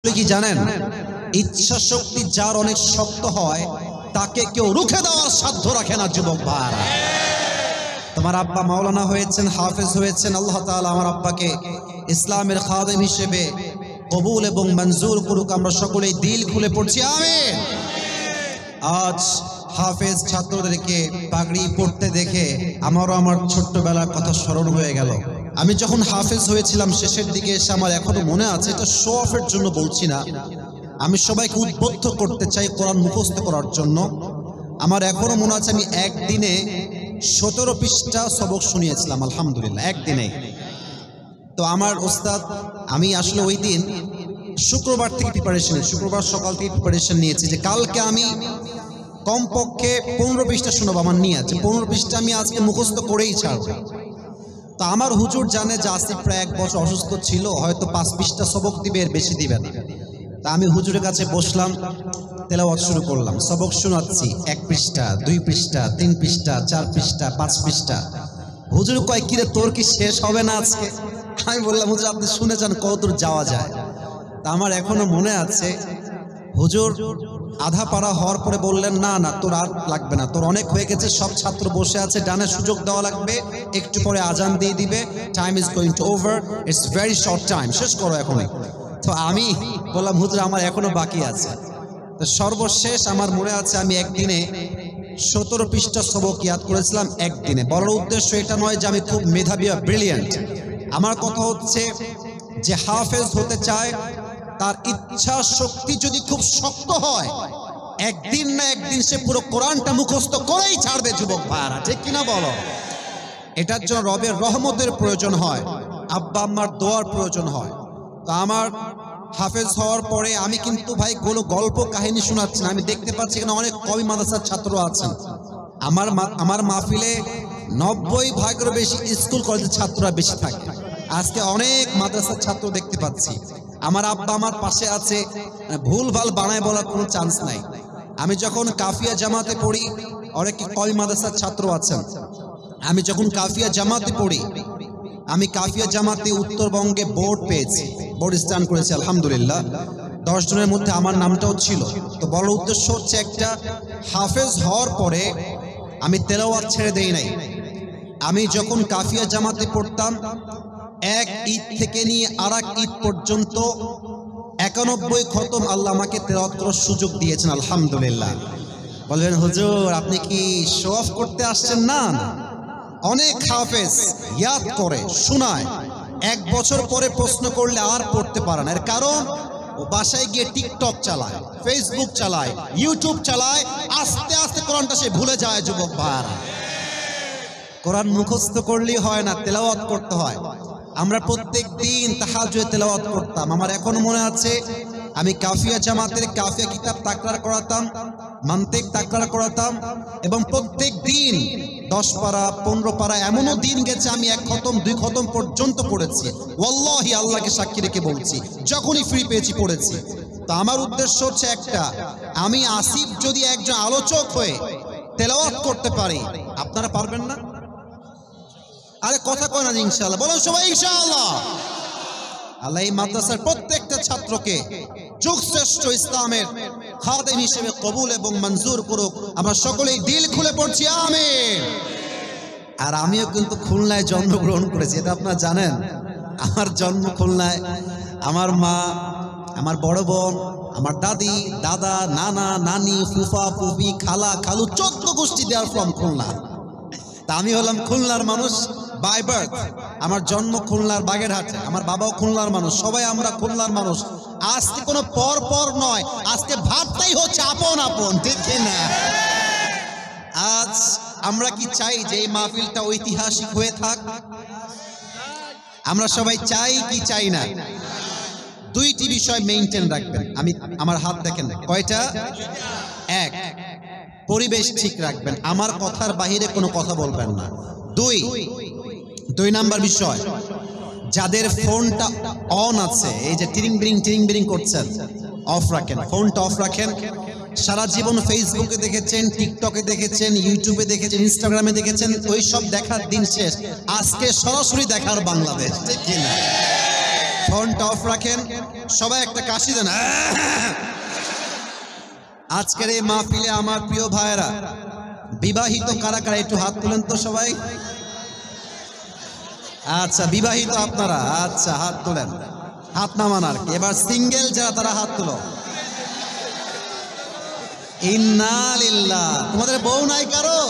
কি জানেন, ইচ্ছা শক্তি যার অনেক শক্ত হয় তাকে কেউ রুখে দেওয়ার সাধ্য রাখে না। যুবক ভাইরা, তোমার আব্বা মাওলানা হয়েছেন, হাফেজ হয়েছেন, আল্লাহ তাআলা আমার আব্বাকে ইসলামের খাদেম হিসেবে কবুল এবং মঞ্জুর করুক। আমরা সকলেই দিল খুলে পড়ছি আমিন। আজ হাফেজ ছাত্রদেরকে পাগড়ি পড়তে দেখে আমারও আমার ছোট্টবেলার কথা স্মরণ হয়ে গেল। আমি যখন হাফেজ হয়েছিলাম শেষের দিকে এসে আমার এখনো মনে আছে, এটা শো অফের জন্য বলছি না, আমি সবাইকে উদ্বুদ্ধ করতে চাই কোরআন মুখস্থ করার জন্য। আমার এখনো মনে আছে আমি একদিনে 17 পৃষ্ঠা সবক শুনিয়েছিলাম, আলহামদুলিল্লাহ, একদিনে। তো আমার ওস্তাদ, আমি আসলে ওই দিন শুক্রবার থেকে শুক্রবার সকাল থেকে প্রিপারেশন নিয়েছি যে কালকে আমি কমপক্ষে 15 পৃষ্ঠা শোনাবো। আমার নিয়ে আছে 15 পৃষ্ঠা আমি আজকে মুখস্থ করেই ছাড়বো। তা আমার হুজুর জানে যে আসিফ প্রায় 1 বছর অসুস্থ ছিল, হয়তো 5 পৃষ্ঠা সবক দিবে, এর বেশি দিবে না। তা আমি হুজুরের কাছে বসলাম, তেলাওয়াত শুরু করলাম, সবক শোনাচ্ছি। 1 পৃষ্ঠা, 2 পৃষ্ঠা, 3 পৃষ্ঠা, 4 পৃষ্ঠা, 5 পৃষ্ঠা। হুজুর কয়, কিরে তোর কি শেষ হবে না আজকে? আমি বললাম, হুজুর আপনি শুনে যান কতদূর যাওয়া যায়। তা আমার এখনো মনে আছে, হুজুর আধা পারা হওয়ার পরে বললেন, না না তোর আর লাগবে না, তোর অনেক হয়ে গেছে, সব ছাত্র বসে আছে, ডানে সুযোগ দেওয়া লাগবে, একটু পরে আজান দিয়ে দিবে, time is going to over, it's very short time, শেষ করো এখনই। তো আমি বললাম, হুজুর আমার এখনো বাকি আছে। তো সর্বশেষ আমার মনে আছে আমি একদিনে 17 পৃষ্ঠা সবক ইয়াদ করেছিলাম একদিনে। বলার উদ্দেশ্য এটা নয় যে আমি খুব মেধাবী বা ব্রিলিয়েন্ট। আমার কথা হচ্ছে যে হাফেজ হতে চায়, তার ইচ্ছা শক্তি যদি খুব শক্ত হয়, একদিন না একদিন সে পুরো কোরআনটা মুখস্থ করেই ছাড়বে। যুবক ভাইরা, ঠিক কিনা বলো? এটার জন্য রবের রহমতের প্রয়োজন হয়, আব্বা আম্মার দোয়ার প্রয়োজন হয়। তো আমার হাফেজ হওয়ার পরে আমি কিন্তু ভাই কোনো গল্প কাহিনী শোনাচ্ছি না, আমি দেখতে পাচ্ছি এখানে অনেক কওমি মাদ্রাসার ছাত্র আছেন। আমার মাহফিলে 90% বেশি স্কুল কলেজের ছাত্ররা বেশি থাকে। আজকে অনেক মাদ্রাসার ছাত্র দেখতে পাচ্ছি। আমার আব্বা আমার পাশে আছে, ভুল ভাল বানায় বলার কোনো চান্স নাই। আমি যখন কাফিয়া জামাতে পড়ি, অনেক কওমি মাদ্রাসার ছাত্র আছেন, আমি যখন কাফিয়া জামাতে পড়ি, আমি কাফিয়া জামাতে উত্তরবঙ্গে বোর্ড পেয়েছি, বোর্ড স্টার্ন করেছি, আলহামদুলিল্লাহ। 10 জনের মধ্যে আমার নামটাও ছিল। তো বলার উদ্দেশ্য হচ্ছে, একটা হাফেজ হওয়ার পরে আমি তেলাওয়াত ছেড়ে দেই নাই। আমি যখন কাফিয়া জামাতে পড়তাম, এক ঈদ থেকে নিয়ে আরেক ঈদ পর্যন্ত 91 খতম আল্লাহ আমাকে তেলাওয়াত করার সুযোগ দিয়েছেন, আলহামদুলিল্লাহ। বলবেন, হুজুর আপনি কি শো অফ করতে আসছেন? না, অনেক হাফেজ ইয়াদ করে শোনায়, 1 বছর পরে প্রশ্ন করলে আর পড়তে পারে না। এর কারণ ও বাসায় গিয়ে টিকটক চালায়, ফেসবুক চালায়, ইউটিউব চালায়, আস্তে আস্তে কোরআনটা সে ভুলে যায়। যুবক ভাইরা, কোরআন মুখস্থ করলেই হয় না, তেলাওয়াত করতে হয়। আমরা প্রত্যেক দিন তাহাজ্জুদে তেলাওয়াত করতাম। আমার এখনো মনে আছে, আমি কাফিয়া জামাতের কাফিয়া কিতাব তাকরার করাতাম, মান্তিক তাকরার করাতাম, এবং প্রত্যেক দিন 10 পারা 15 পারা, এমনও দিন গেছে আমি 1 খতম 2 খতম পর্যন্ত পড়েছি। ওয়াল্লাহি, আল্লাহকে সাক্ষী রেখে বলছি, যখনই ফ্রি পেয়েছি পড়েছি। তো আমার উদ্দেশ্য হচ্ছে একটা, আমি আসিফ যদি একজন আলোচক হয়ে তেলাওয়াত করতে পারি, আপনারা পারবেন না? আরে কথা কয় না? ইনশাআল্লাহ বলো সবাই, ইনশাআল্লাহ। আল্লাহ এই মাদ্রাসার প্রত্যেকটা ছাত্রকে যুগশ্রেষ্ঠ ইসলামের খাদেম হিসেবে কবুল এবং মঞ্জুর করুক। আমরা সকলেই দিল খুলে পড়ছি আমিন। আর আমিও কিন্তু খুলনায় জন্মগ্রহণ করেছি, এটা আপনারা জানেন। আমার জন্ম খুলনায়। আমার মা, আমার বড় বোন, আমার দাদি, দাদা, নানা, নানি, ফুফা, ফুফি, খালা, খালু, 14 গোষ্ঠী দেওয়ার ফ্রম খুলনা। তা আমি হলাম খুলনার মানুষ বাই বার্থ। আমার জন্ম খুলনার বাগেরহাটে, আমার বাবাও খুলনার মানুষ, সবাই আমরা খুলনার মানুষ। আজকে কোনো পর নয়, আজকে ভাবটাই হচ্ছে আপন আপন, ঠিক না? আজ আমরা কি চাই যে এই মাহফিলটা ঐতিহাসিক হয়ে থাক? আমরা সবাই চাই কি চাই না? 2টি বিষয় মেইনটেইন রাখবেন। আমার হাত দেখেন, কয়টা? 1, পরিবেশ ঠিক রাখবেন, আমার কথার বাহিরে কোনো কথা বলবেন না। 2 নাম্বার বিষয়, যাদের ফোনটা অন আছে, এই যে টিরিং বিরিং করছেন, অফ রাখেন, ফোনটা অফ রাখেন। সারা জীবন ফেসবুকে দেখেছেন, টিকটকে দেখেছেন, ইউটিউবে দেখেছেন, ইনস্টাগ্রামে দেখেছেন, ওই সব দেখার দিন শেষ। আজকে সরাসরি দেখার বাংলাদেশ, ঠিক কিনা? ফোনটা অফ রাখেন, সবাই একটা কাশি দেন। আজকের এই মাহফিলে আমার প্রিয় ভাইয়েরা, বিবাহিত কারা কারা একটু হাত তুলেন তো সবাই। আচ্ছা, বিবাহিত আপনারা, আচ্ছা হাত তোলেন, হাত নামান আর কি। এবার সিঙ্গেল যারা তারা হাত তুলো। ইন্না লিল্লাহ। তোমাদের বউ নাই কারো?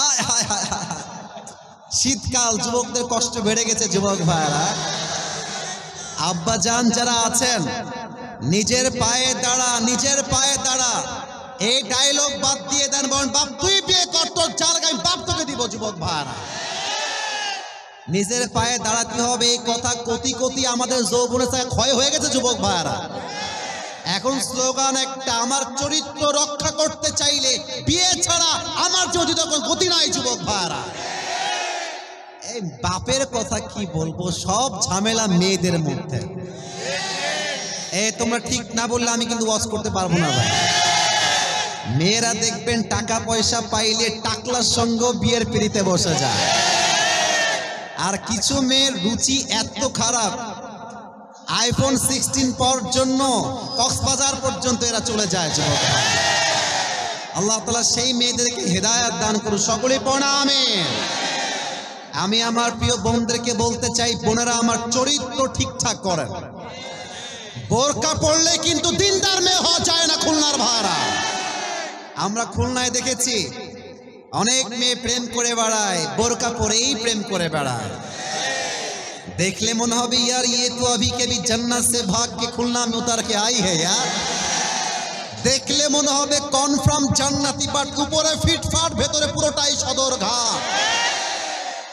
আয় হায় হায় হায়। শীতকাল, যুবকদের কষ্ট বেড়ে গেছে যুবক ভাইরা। আব্বা জান যারা আছেন, নিজের পায়ে দাঁড়া, নিজের পায়ে দাঁড়া, এই ডায়লগ বাদ দিয়ে দেন, বলেন বাপ তুই বিয়ে কর, তোর জায়গা আমি বাপ তোকে দিব। যুবক ভাইরা, নিজের পায়ে দাঁড়াতে হবে। এই কথা কোটি কোটি আমাদের যৌবনের সাথে ক্ষয় হয়ে গেছে যুবক ভাইরা। এখন স্লোগান একটা, আমার চরিত্র রক্ষা করতে চাইলে বিয়ে ছাড়া আমার যদি তখন গতি নাই। যুবক ভাইরা, এই বাপের কথা কি বলবো, সব ঝামেলা মেয়েদের মধ্যে। তোমরা ঠিক না বললে আমি কিন্তু ওয়াজ করতে পারবো না ভাই। মেয়েরা দেখবেন টাকা পয়সা পাইলে টাকলার সঙ্গে বিয়ের পিড়িতে বসে যায়। আর কিছু মেয়ের রুচি এত খারাপ, আইফোন 16 পাওয়ার জন্য কক্সবাজার পর্যন্ত এরা চলে যায়। যুবক আল্লাহ তাআলা সেই মেয়েদেরকে হেদায়েত দান করুন। সকলে পড়া আমিন। আমি আমার প্রিয় বোনদেরকে বলতে চাই, বোনেরা আমার চরিত্র ঠিকঠাক করেন। বোরকা পড়লে কিন্তু দিনদার মেয়ে হওয়া যায় না খুলনার ভাড়া। আমরা খুলনায় দেখেছি অনেক মেয়ে প্রেম করে বেড়ায়, বোরকা পরেই প্রেম করে বেড়ায়। দেখলে মনে হবে यार ये तो अभी के भी जन्नत से भाग के खुलना में उतर के आई है यार। দেখলে মনে হবে কনফার্ম জান্নাতি, বাট উপরে ফিটফাট, ভেতরে পুরোটাই সদর ঘাট।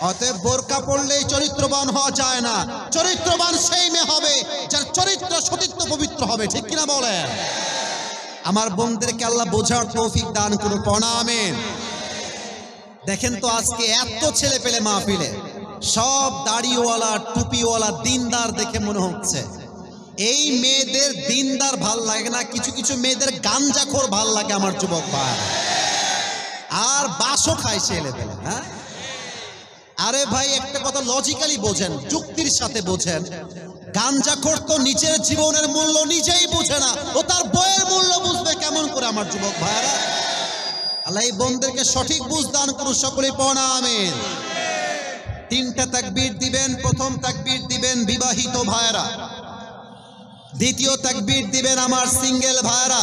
অতএব বোরকা পড়লেই চরিত্রবান হওয়া যায় না। চরিত্রবান সেই মেয়ে হবে যার চরিত্র সতীত্ব পবিত্র হবে। ঠিক কিনা বলেন? আমার বোনদেরকে আল্লাহ বোঝার তৌফিক দান করুন। পড়া আমিন। দেখেন তো আজকে এত ছেলে পেলে মাহফিলে, সব দাড়িওয়ালা টুপিওয়ালা দিনদার দেখে মনে হচ্ছে এই মেয়েদের দিনদার ভাল লাগে না, কিছু কিছু মেয়েদের গাঞ্জাখোর ভাল লাগে আমার যুবক ভাই। আর বাসও খায় ছেলে পেলে। হ্যাঁ, আরে ভাই একটা কথা লজিক্যালি বোঝেন, যুক্তির সাথে বোঝেন। গাঞ্জাখোর তো নিজের জীবনের মূল্য নিজেই বুঝে না, ও তার বইয়ের মূল্য বুঝবে কেমন করে আমার যুবক ভাইরা? আল্লাহ এই বোনদেরকে সঠিক বুঝ দান করুন। সকলে পড়া আমিন। তিনটা তাকবীর দিবেন। প্রথম তাকবীর দিবেন বিবাহিত ভাইরা, দ্বিতীয় তাকবীর দিবেন আমার সিঙ্গেল ভাইরা।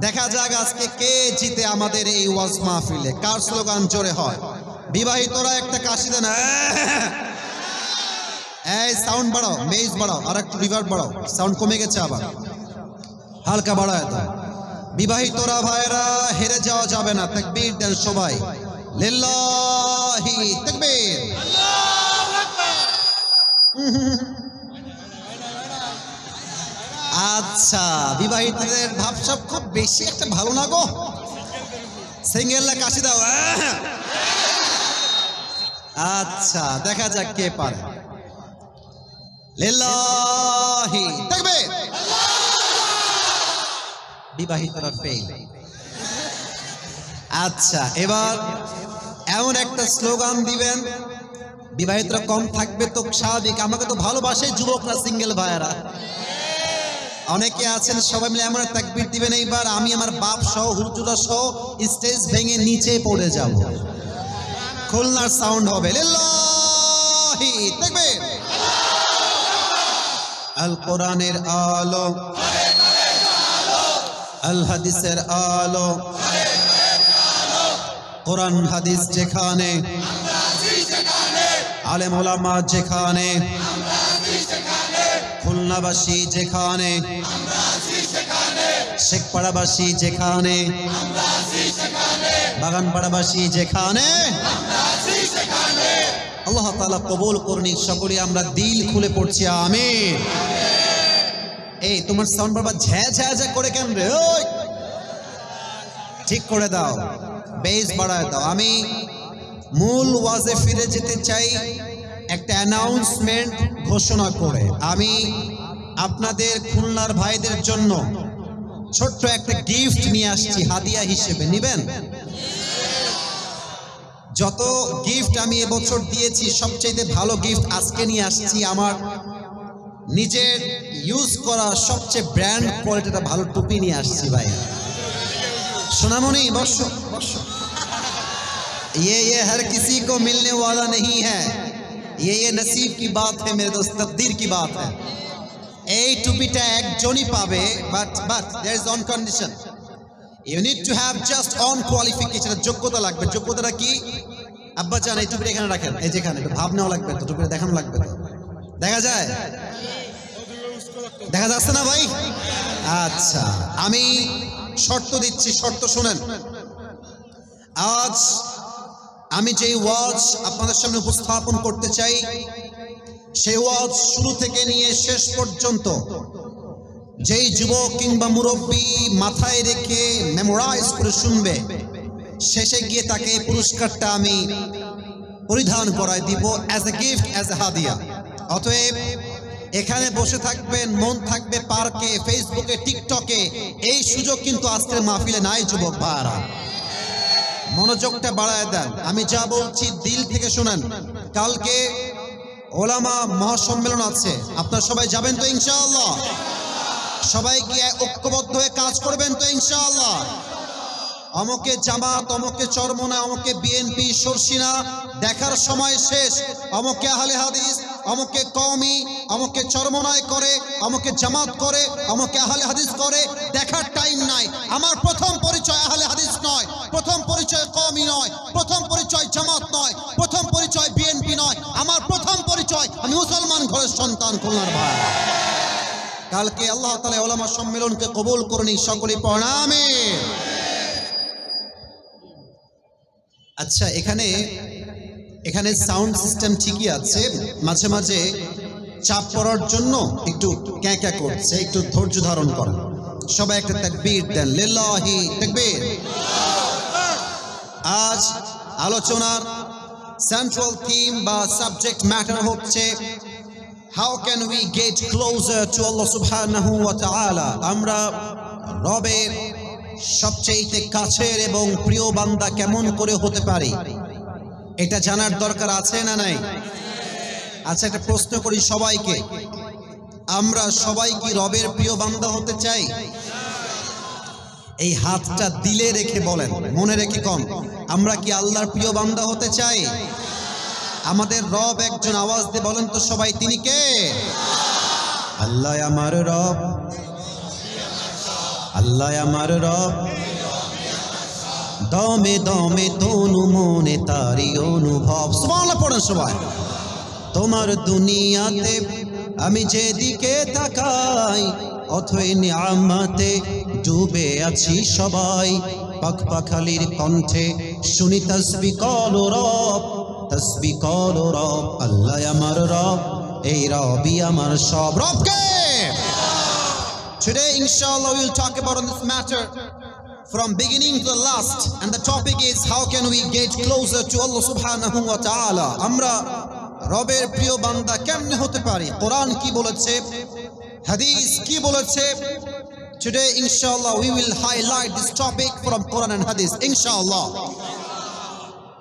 দেখা যাক আজকে কে জিতে আমাদের এই ওয়াজ মাহফিলে, কার স্লোগান জোরে হয়। বিবাহিতরা একটা কাশি দেন। এই সাউন্ড বাড়াও, বেস বাড়াও, আর একটু রিভার্ব বাড়াও, সাউন্ড কমে গেছে, আবার হালকা বাড়ায় দাও। বিবাহিতরা ভাইরা হেরে যাওয়া যাবে না, তাকবীর দেন সবাই। লিল্লাহি তাকবীর, আল্লাহু আকবার। আচ্ছা, বিবাহিতদের ভাবসাব খুব বেশি একটা ভালো না গো। সিঙ্গেলরা কাশি দাও। আচ্ছা, দেখা যাক কে পারে। লিল্লাহি তাকবীর। বিবাহিতরা ফেল। আচ্ছা, এবার এমন একটা স্লোগান দিবেন, বিবাহিতরা কম থাকবে তো স্বাভাবিক, আমাকে তো ভালোবাসে যুবকরা, সিঙ্গেল ভাইয়েরা অনেকে আছেন, সবাই মিলে এমন তাকবীর দিবেন এইবার আমি আমার বাপ সহ হুজুরা সহ স্টেজ ভেঙে নিচে পড়ে যাব। খুলনার সাউন্ড হবে লিল্লাহি তাকবীর। আল কোরআনের আলো, আল হাদিসের আলো, কোরআন হাদিস যেখানে, আলেম ওলামা যেখানে, খুলনাবাসী যেখানে, শেখপাড়াবাসী যেখানে, বাগানপাড়াবাসী যেখানে, আল্লাহ তাআলা কবুল করুন। সকলে আমরা দিল খুলে পড়ছি আমিন। এই তোমার সাউন্ড বারবার ঝ্যা ঝ্যা ঝ্যা করে কেন রে? ওই ঠিক করে দাও, বেস বাড়ায় দাও। আমি মূল ওয়াজে ফিরে যেতে চাই একটা অ্যানাউন্সমেন্ট ঘোষণা করে। আমি আপনাদের খুলনার ভাইদের জন্য ছোট্ট একটা গিফট নিয়ে আসছি হাদিয়া হিসেবে, নিবেন? যত গিফট আমি এবছর দিয়েছি সবচেয়ে ভালো গিফট আজকে নিয়ে আসছি। আমার নিজের ইউজ করা সবচেয়ে ব্র্যান্ড কোয়ালিটিটা ভালো টুপি নিয়ে আসছি ভাই। সোনামণি বসো বসো। ये हर किसी को मिलने वाला नहीं है, ये नसीब की बात है मेरे दोस्त, तकदीर की बात है। এই টুপিটা একজনই পাবে, but there is one condition. You need to have just on qualification, যোগ্যতা লাগবে। যোগ্যতাটা কি? আব্বা জান এই টুপিটা এখানে রাখেন, এই যেখানে একটু ভাব নেওয়া লাগবে, তো টুপিটা দেখানো লাগবে, তো দেখা যায়, দেখা যাচ্ছে না ভাই? আচ্ছা, আমি শর্ত দিচ্ছি, শর্ত শুনেন। আজ আমি যে ওয়াজ আপনাদের সামনে উপস্থাপন করতে চাই, সেই ওয়াজ শুরু থেকে নিয়ে শেষ পর্যন্ত যেই যুবক কিংবা মুরব্বী মাথায় রেখে মেমোরাইজ করে শুনবে, শেষে গিয়ে তাকে পুরস্কারটা আমি পরিধান করায় দিব as a gift, as a হাদিয়া। অতএব এখানে বসে থাকবেন, মন থাকবে পার্কে, ফেসবুকে, টিকটকে, এই সুযোগ কিন্তু আজকের মাহফিলে নাই যুবক ভাইরা। মনোযোগটা বাড়ায় দেন, আমি যা বলছি দিল থেকে শুনেন। কালকে ওলামা মহাসম্মেলন আছে, আপনারা সবাই যাবেন তো ইনশাআল্লাহ? সবাই কি ঐক্যবদ্ধ হয়ে কাজ করবেন তো ইনশাআল্লাহ? অমকে জামাত, অমকে চরমনা, অমকে বিএনপি, সরসিনা দেখার সময় শেষ। অমকে আহলে হাদিস, অমকে কওমি, অমকে চরমনায় করে, অমকে জামাত করে, অমকে আহলে হাদিস করে, দেখার টাইম নাই। আমার প্রথম পরিচয় আহলে হাদিস নয়, প্রথম পরিচয় কওমি নয়, প্রথম পরিচয় জামাত নয়, প্রথম পরিচয় বিএনপি নয়। আমার প্রথম পরিচয় আমি মুসলমান ঘরের সন্তান, খুলনার ভাই। কালকে আল্লাহ তাআলা উলামা সম্মেলনকে কবুল করুন, সকলে পড়েন আমিন। আচ্ছা, এখানে সাউন্ড সিস্টেম ঠিকই আছে, মাঝে মাঝে চাপ পড়ার জন্য একটু ক্যাঁক্যা করছে, একটু ধৈর্য ধারণ করেন। সবাই একটা তাকবীর দেন, লিল্লাহি তাকবীর। আজ আলোচনার সেন্ট্রাল থিম বা সাবজেক্ট ম্যাটার হচ্ছে how can we get closer to Allah সুবহানাহু ওয়া তাআলা। আমরা রবের সবচেয়ে কাছের এবং প্রিয় বান্দা কেমন করে হতে পারি, এটা জানার দরকার আছে না নাই? আচ্ছা, একটা প্রশ্ন করি সবাইকে, আমরা সবাই কি রবের প্রিয় বান্দা হতে চাই? এই হাতটা দিলে রেখে বলেন, মনে রেখে কন, আমরা কি আল্লাহর প্রিয় বান্দা হতে চাই? আমাদের রব একজন, আওয়াজ দিয়ে বলেন তো সবাই, তিনি কে? আল্লাহ আমার রব, আল্লাহ আমার রব, দমে দমে তনু মনে তারি অনুভব। সুবহানাল্লাহ পড়েন সবাই। তোমার দুনিয়াতে আমি যেদিকে তাকাই, অথই নিয়ামতে ডুবে আছি সবাই। পাখ পাখালির কণ্ঠে শুনি তাসবিহ করো রব, তাসবিহ করো রব। আল্লাহ আমার রব, এই রবই আমার সব। রব কে? Today, inshallah, we will talk about on this matter from beginning to the last, and the topic is how can we get closer to Allah subhanahu wa ta'ala. Amra Rober priyo banda kemne hote pari? Quran ki boleche, hadith ki boleche? Today, inshallah, we will highlight this topic from Quran and hadith, inshallah.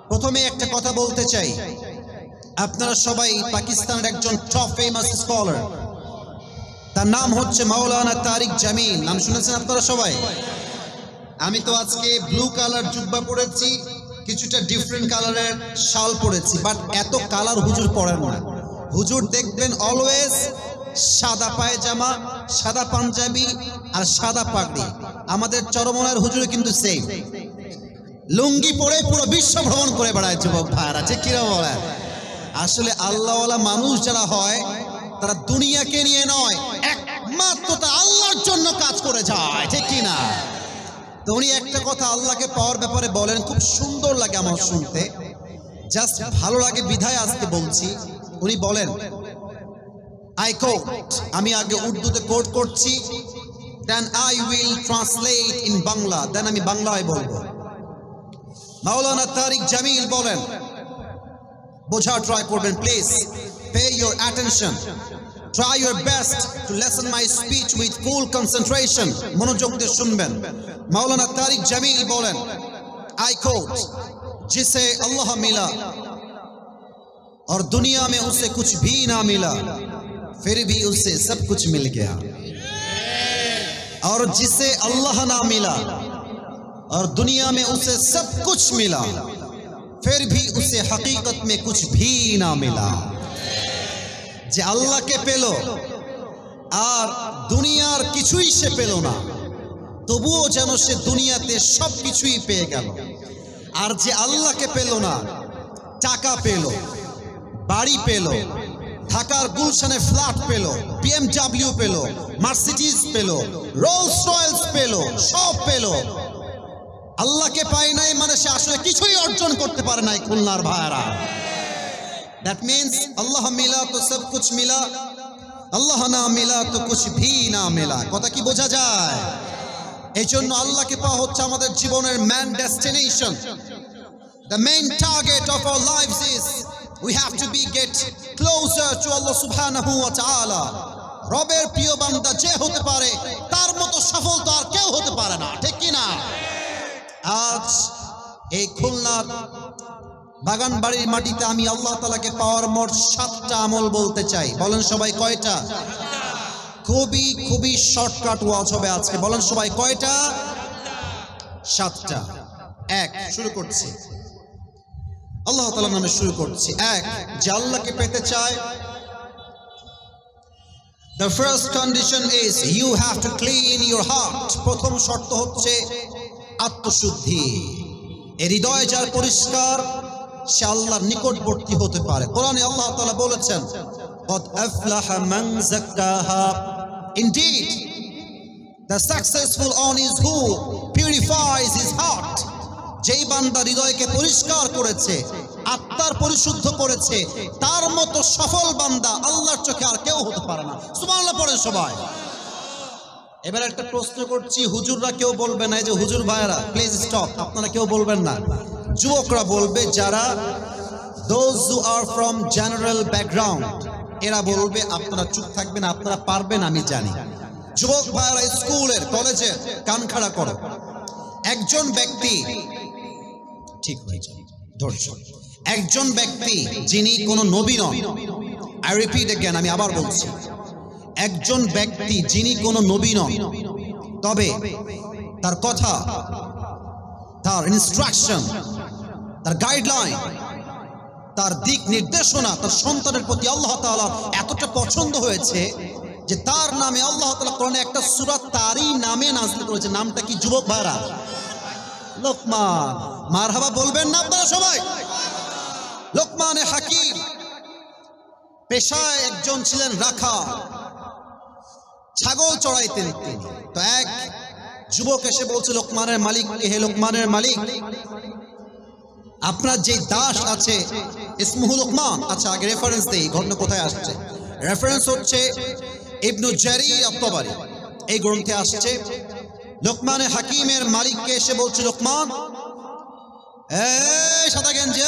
Prothome ekta kotha bolte chai, apnara shobai Pakistaner ekjon top famous scholar, তার নাম হচ্ছে মাওলানা তারিক জামিল। নাম শুনেছেন আপনারা সবাই? আমি তো আজকে ব্লু কালার জুব্বা পরেছি, কিছুটা ডিফারেন্ট কালারের শাল পরেছি, বাট এত কালার হুজুর পরেন না। হুজুর দেখবেন অলওয়েজ সাদা পায়জামা, সাদা পাঞ্জাবি আর সাদা পাগড়ি। আমাদের চরমনার হুজুর কিন্তু সেম, লুঙ্গি পরে পুরো বিশ্ব ভ্রমণ করে বেড়ায় যুবক ভাইরা, ঠিক কিনা বলেন? আসলে আল্লাহওয়ালা মানুষ যারা হয় তারা দুনিয়াকে নিয়ে নয়, একমাত্র তা আল্লাহর জন্য কাজ করে যায়, ঠিক কিনা? তো উনি একটা কথা আল্লাহকে পাওয়ার ব্যাপারে বলেন, খুব সুন্দর লাগে আমার শুনতে, জাস্ট ভালো লাগে বিধায় আজকে বলছি। উনি বলেন, আই কোট, আমি আগে উর্দুতে কোট করছি, then I will translate in Bangla, then আমি বাংলায় বলবো। মাওলানা তারিক জামিল বলেন, বোঝার ট্রাই করবেন please, pay your attention, try your best to listen my speech with full concentration. মনোযোগ দিয়ে শুনবেন। মাওলানা তারিক জামিল বলেন, I quote, जिसे अल्लाह मिला और दुनिया में उसे कुछ भी ना मिला, फिर भी उसे सब कुछ मिल गया। और जिसे अल्लाह ना मिला और दुनिया में उसे सब कुछ मिला, फिर भी उसे हकीकत में कुछ भी ना मिला। जे अल्लाह के पेलो और दुनियार किछुई से पेलो ना, তবুও যেন সে দুনিয়াতে সব কিছুই পেয়ে গেল। আর যে আল্লাহকে পেল না, টাকা পেল, বাড়ি পেল, ঢাকার গুলশানে ফ্ল্যাট পেল, BMW পেল, মার্সিডিজ পেল, রোলস রয়েলস পেল, সব পেল, আল্লাহকে পায় নাই মানে সে আসলে কিছুই অর্জন করতে পারে নাই। খুলনার ভাইরা, দ্যাট মিন্স আল্লাহ মিলা তো সব কুছ মিলা, আল্লাহ না মিলা তো কুছ ভি না মিলা। কথা কি বোঝা যায়? এই জন্য আল্লাহকে পাওয়া হচ্ছে আমাদের জীবনের main destination. The main target of our lives is we have to get closer to Allah subhanahu wa ta'ala. রবের প্রিয় বান্দা যে হতে পারে তার মতো সফল তো আর কেউ হতে পারে না, ঠিক কি না? আজ এই খুলনার বাগানবাড়ির মাটিতে আমি আল্লাহ তাআলাকে পাওয়ার মোট 7টা আমল বলতে চাই। বলেন সবাই কয়টা? খুবই খুবই শর্টকাট ওয়াজ হবে আজকে। বলেন সবাই কয়টা? 7টা। এক, শুরু করছি আল্লাহ তাআলার নামে শুরু করছি। এক, যে আল্লাহকে পেতে চায়, the first condition is you have to clean your heart. প্রথম শর্ত হচ্ছে আত্মশুদ্ধি। এই হৃদয় যার পরিষ্কার সে আল্লাহর নিকটবর্তী হতে পারে। কোরআনে আল্লাহ তাআলা বলেছেন قد أفلح من زكاها. Indeed, the successful one is who purifies his heart. যেই বান্দা হৃদয়কে পরিষ্কার করেছে, আত্মার পরিশুদ্ধ করেছে, তার মতো সফল বান্দা আল্লাহর চোখে আর কেউ হতে পারে না। সুবহানাল্লাহ পড়েন সবাই। এবার একটা প্রশ্ন করছি, হুজুররা কেউ বলবে না, এই যে হুজুর ভাইরা প্লিজ স্টপ, আপনারা কেউ বলবেন না, যুবকরা বলবে, যারা those who are from general background এরা বলবে। আপনারা চুপ থাকবেন, আপনারা পারবেন আমি জানি। যুবক ভাইরা স্কুলের কলেজে কান খাড়া করো। একজন ব্যক্তি, ঠিক হয়েছে ধৈর্য, একজন ব্যক্তি যিনি কোনো নবী নন, আই রিপিট अगेन, আমি আবার বলছি, একজন ব্যক্তি যিনি কোনো নবী নন, তবে তার কথা, তার ইনস্ট্রাকশন, তার গাইডলাইন, তার দিক নির্দেশনা তার সন্তানের প্রতি আল্লাহ তাআলা এতটা পছন্দ হয়েছে যে তার নামে আল্লাহ তাআলা কোরআনে একটা সূরা তারই নামে নাযিল করেছে। নামটা কি যুবক ভাইরা? লোকমান। মারহাবা বলবেন না আপনারা সবাই? লোকমানে হাকিম পেশায় একজন ছিলেন রাখাল, ছাগল চড়াইতেন তিনি। তো এক যুবক এসে বলছে লোকমানের মালিককে, হে লোকমানের মালিক, আপনার যে দাস আছে ইসমুহু লোকমান। আচ্ছা, আগে রেফারেন্স দেই, ঘটনা কোথায় আসছে। রেফারেন্স হচ্ছে ইবনু জারীর আত-তাবারি, এই গ্রন্থে আসছে। লোকমানে হাকিমের মালিককে এসে বলছে, লোকমান, এই সাদা গেঞ্জি,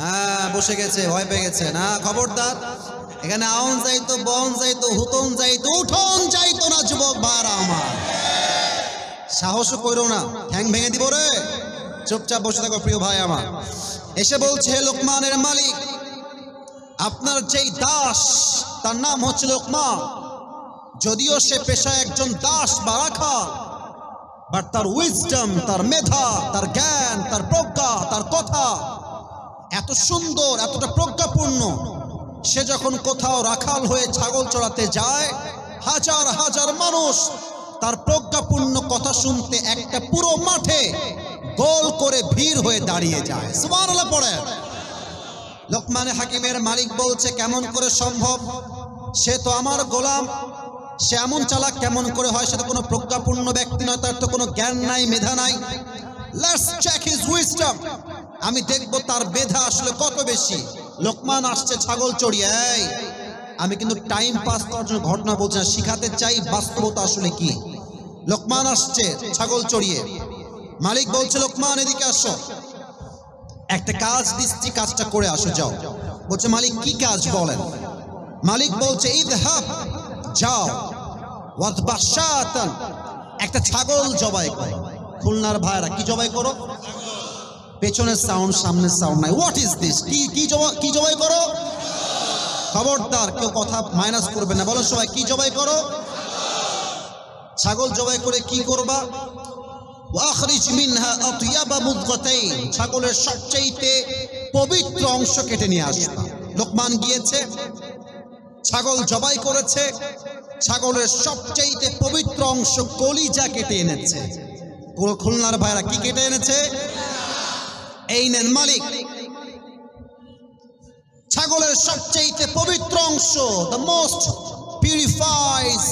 হ্যাঁ বসে গেছে, ভয় পেয়ে গেছে না, খবরদার, এখানে আউন যাইতো, বন যাইতো, হুতন যাইতো, উঠন যাইতো না যুবক ভাইরা আমার। সাহসও করো না, ঠ্যাং ভেঙে দিব রে। চুপচাপ বসে থাকো প্রিয় ভাই আমার। এসে বলছে, হে লোকমানের মালিক, আপনার যেই দাস তার নাম হচ্ছে লোকমান, যদিও সে পেশায় একজন দাস বা রাখাল, বাট তার উইজডম, তার মেধা, তার জ্ঞান, তার প্রজ্ঞা, তার কথা এত সুন্দর, এতটা প্রজ্ঞাপূর্ণ, সে যখন কোথাও রাখাল হয়ে ছাগল চড়াতে যায়, হাজার হাজার মানুষ তার প্রজ্ঞাপূর্ণ কথা শুনতে একটা পুরো মাঠে গোল করে ভিড় হয়ে দাঁড়িয়ে যায়। সুবহানাল্লাহ পড়েন। লোকমানে হাকিমের মালিক বলছে, কেমন করে সম্ভব? সে তো আমার গোলাম, সে এমন চালাক কেমন করে হয়? সে তো কোনো প্রজ্ঞাপূর্ণ ব্যক্তি নয়, তার তো কোনো জ্ঞান নাই, মেধা নাই। লেটস চেক হিজ উইজডম, আমি দেখবো তার মেধা আসলে কত বেশি। লোকমান আসছে ছাগল চড়িয়ে। এই, আমি কিন্তু টাইম পাস করার জন্য ঘটনা বলছি না, শিখাতে চাই বাস্তবতা আসলে কি। লোকমান আসছে ছাগল চড়িয়ে। মালিক বলছে, লোকমান এদিকে আসো, একটা কাজ দিচ্ছি, কাজটা করে আসো, যাও। বলছে, মালিক কি কাজ বলেন? মালিক বলছে, ইযহাব, যাও, ওয়াদবাহ শাতান, একটা ছাগল জবাই করো। খুলনার ভাইরা কি জবাই করো? পেছনের সাউন্ড সামনের সাউন্ড নাই। What is this? কি জবাই করো? খবরদার কেউ কথা মাইনাস করবে না, বলো সবাই কি জবাই করো? ছাগল জবাই করে কি করবা? ওয়াখরিজ মিনহা আতয়াবা মুদগাতাইন, ছাগলের সবচেয়ে পবিত্র অংশ কেটে নিয়ে আসবা। লোকমান গিয়েছে, ছাগল জবাই করেছে, ছাগলের সবচেয়ে পবিত্র অংশ কলিজা কেটে এনেছে। খুলনার ভাইরা কি কেটে এনেছে? এই নেন মালিক, ছাগলের সবচেয়ে পবিত্র অংশ, দ্য মোস্ট পিউরিফাইজ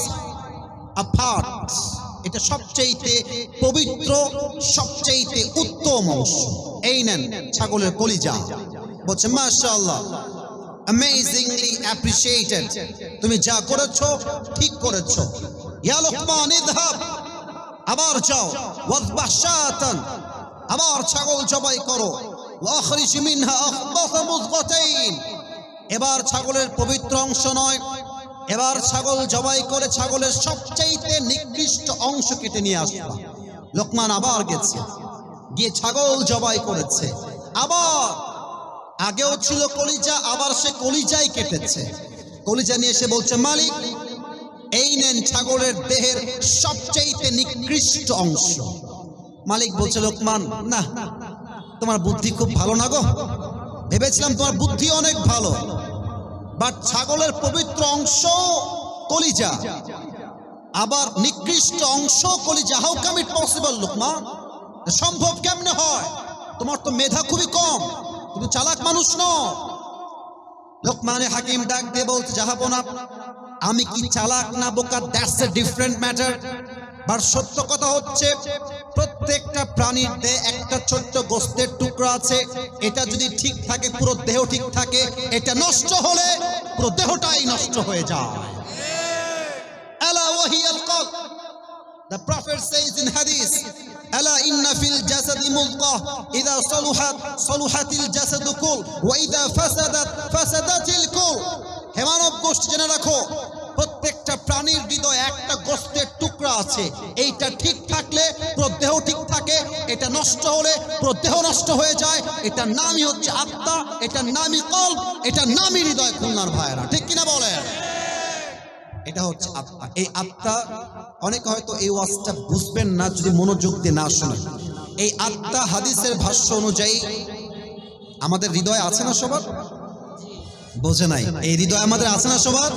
আ পার্ট, এটা সবচেয়ে পবিত্র সবচেয়ে উত্তম অংশ। এই নেন ছাগলের কলিজা। বলছে মাশাআল্লাহ, অ্যামেজিংলি অ্যাপ্রিশিয়েটেড, তুমি যা করেছো ঠিক করেছো। ইয়া লুকমান ইযহাব, আবার যাও, ওয়াযবাহ শাতান, আবার ছাগল জবাই করো, ওয়াখরিজ মিনহা আখবাথা মুযগাতাইন, এবার ছাগলের পবিত্র অংশ নয়, এবার ছাগল জবাই করে ছাগলের সবচেয়ে নিকৃষ্ট অংশ কেটে নিয়ে আসবা। লোকমান আবার গেছে, গিয়ে ছাগল জবাই করেছে, আবার আগেও ছিল কলিজা, আবার সে কলিজাই কেটেছে। কলিজা নিয়ে এসে বলছে মালিক, এই নেন ছাগলের দেহের সবচেয়ে নিকৃষ্ট অংশ। মালিক বলছে লোকমান, না তোমার বুদ্ধি খুব ভালো না গো, ভেবেছিলাম তোমার বুদ্ধি অনেক ভালো, বাট ছাগলের পবিত্র অংশ কলিজা, আবার নিকৃষ্ট অংশ কলিজা, how come it possible Lokman? সম্ভব কেমনে হয়? তোমার তো মেধা খুবই কম, তুমি চালাক মানুষ নও। লোকমানে হাকিম ডাক দিয়ে বলতে, জাহাপনা আমি কি চালাক না বোকা, that's a different matter, but সত্য কথা হচ্ছে প্রত্যেকটা প্রাণীর দেহে একটা ছোট্ট গোস্তের টুকরা আছে, এটা যদি ঠিক থাকে পুরো দেহ ঠিক থাকে, এটা নষ্ট হলে পুরো দেহটাই নষ্ট হয়ে যায়। আলা ওয়াহিয়াল কলব, the prophet says in hadith, ala inna fil jasadi mudghah idha saluhat saluhatil jasadu kull wa idha fasadat fasadatil kull। হে মানব গোষ্ঠী জেনে রাখো, প্রত্যেকটা প্রাণীর হৃদয়ে একটা গোস্তের টুকরা আছে, এইটা ঠিক থাকলে পুরো দেহ ঠিক থাকে, এটা নষ্ট হলে পুরো দেহ নষ্ট হয়ে যায়। এটার নামই হচ্ছে আত্মা, এটার নামই কলব, এটার নামই হৃদয়। খুলনার ভাইয়েরা ঠিক কিনা বলেন? এটা হচ্ছে আত্মা। এই আত্মা, অনেকে হয়তো এই ওয়াজটা বুঝবেন না যদি মনোযোগ দিয়ে না শোনেন। এই আত্মা হাদিসের ভাষ্য অনুযায়ী আমাদের হৃদয়ে আছে না সবার? বোঝে নাই, এই হৃদয় আমাদের আছে না সবার?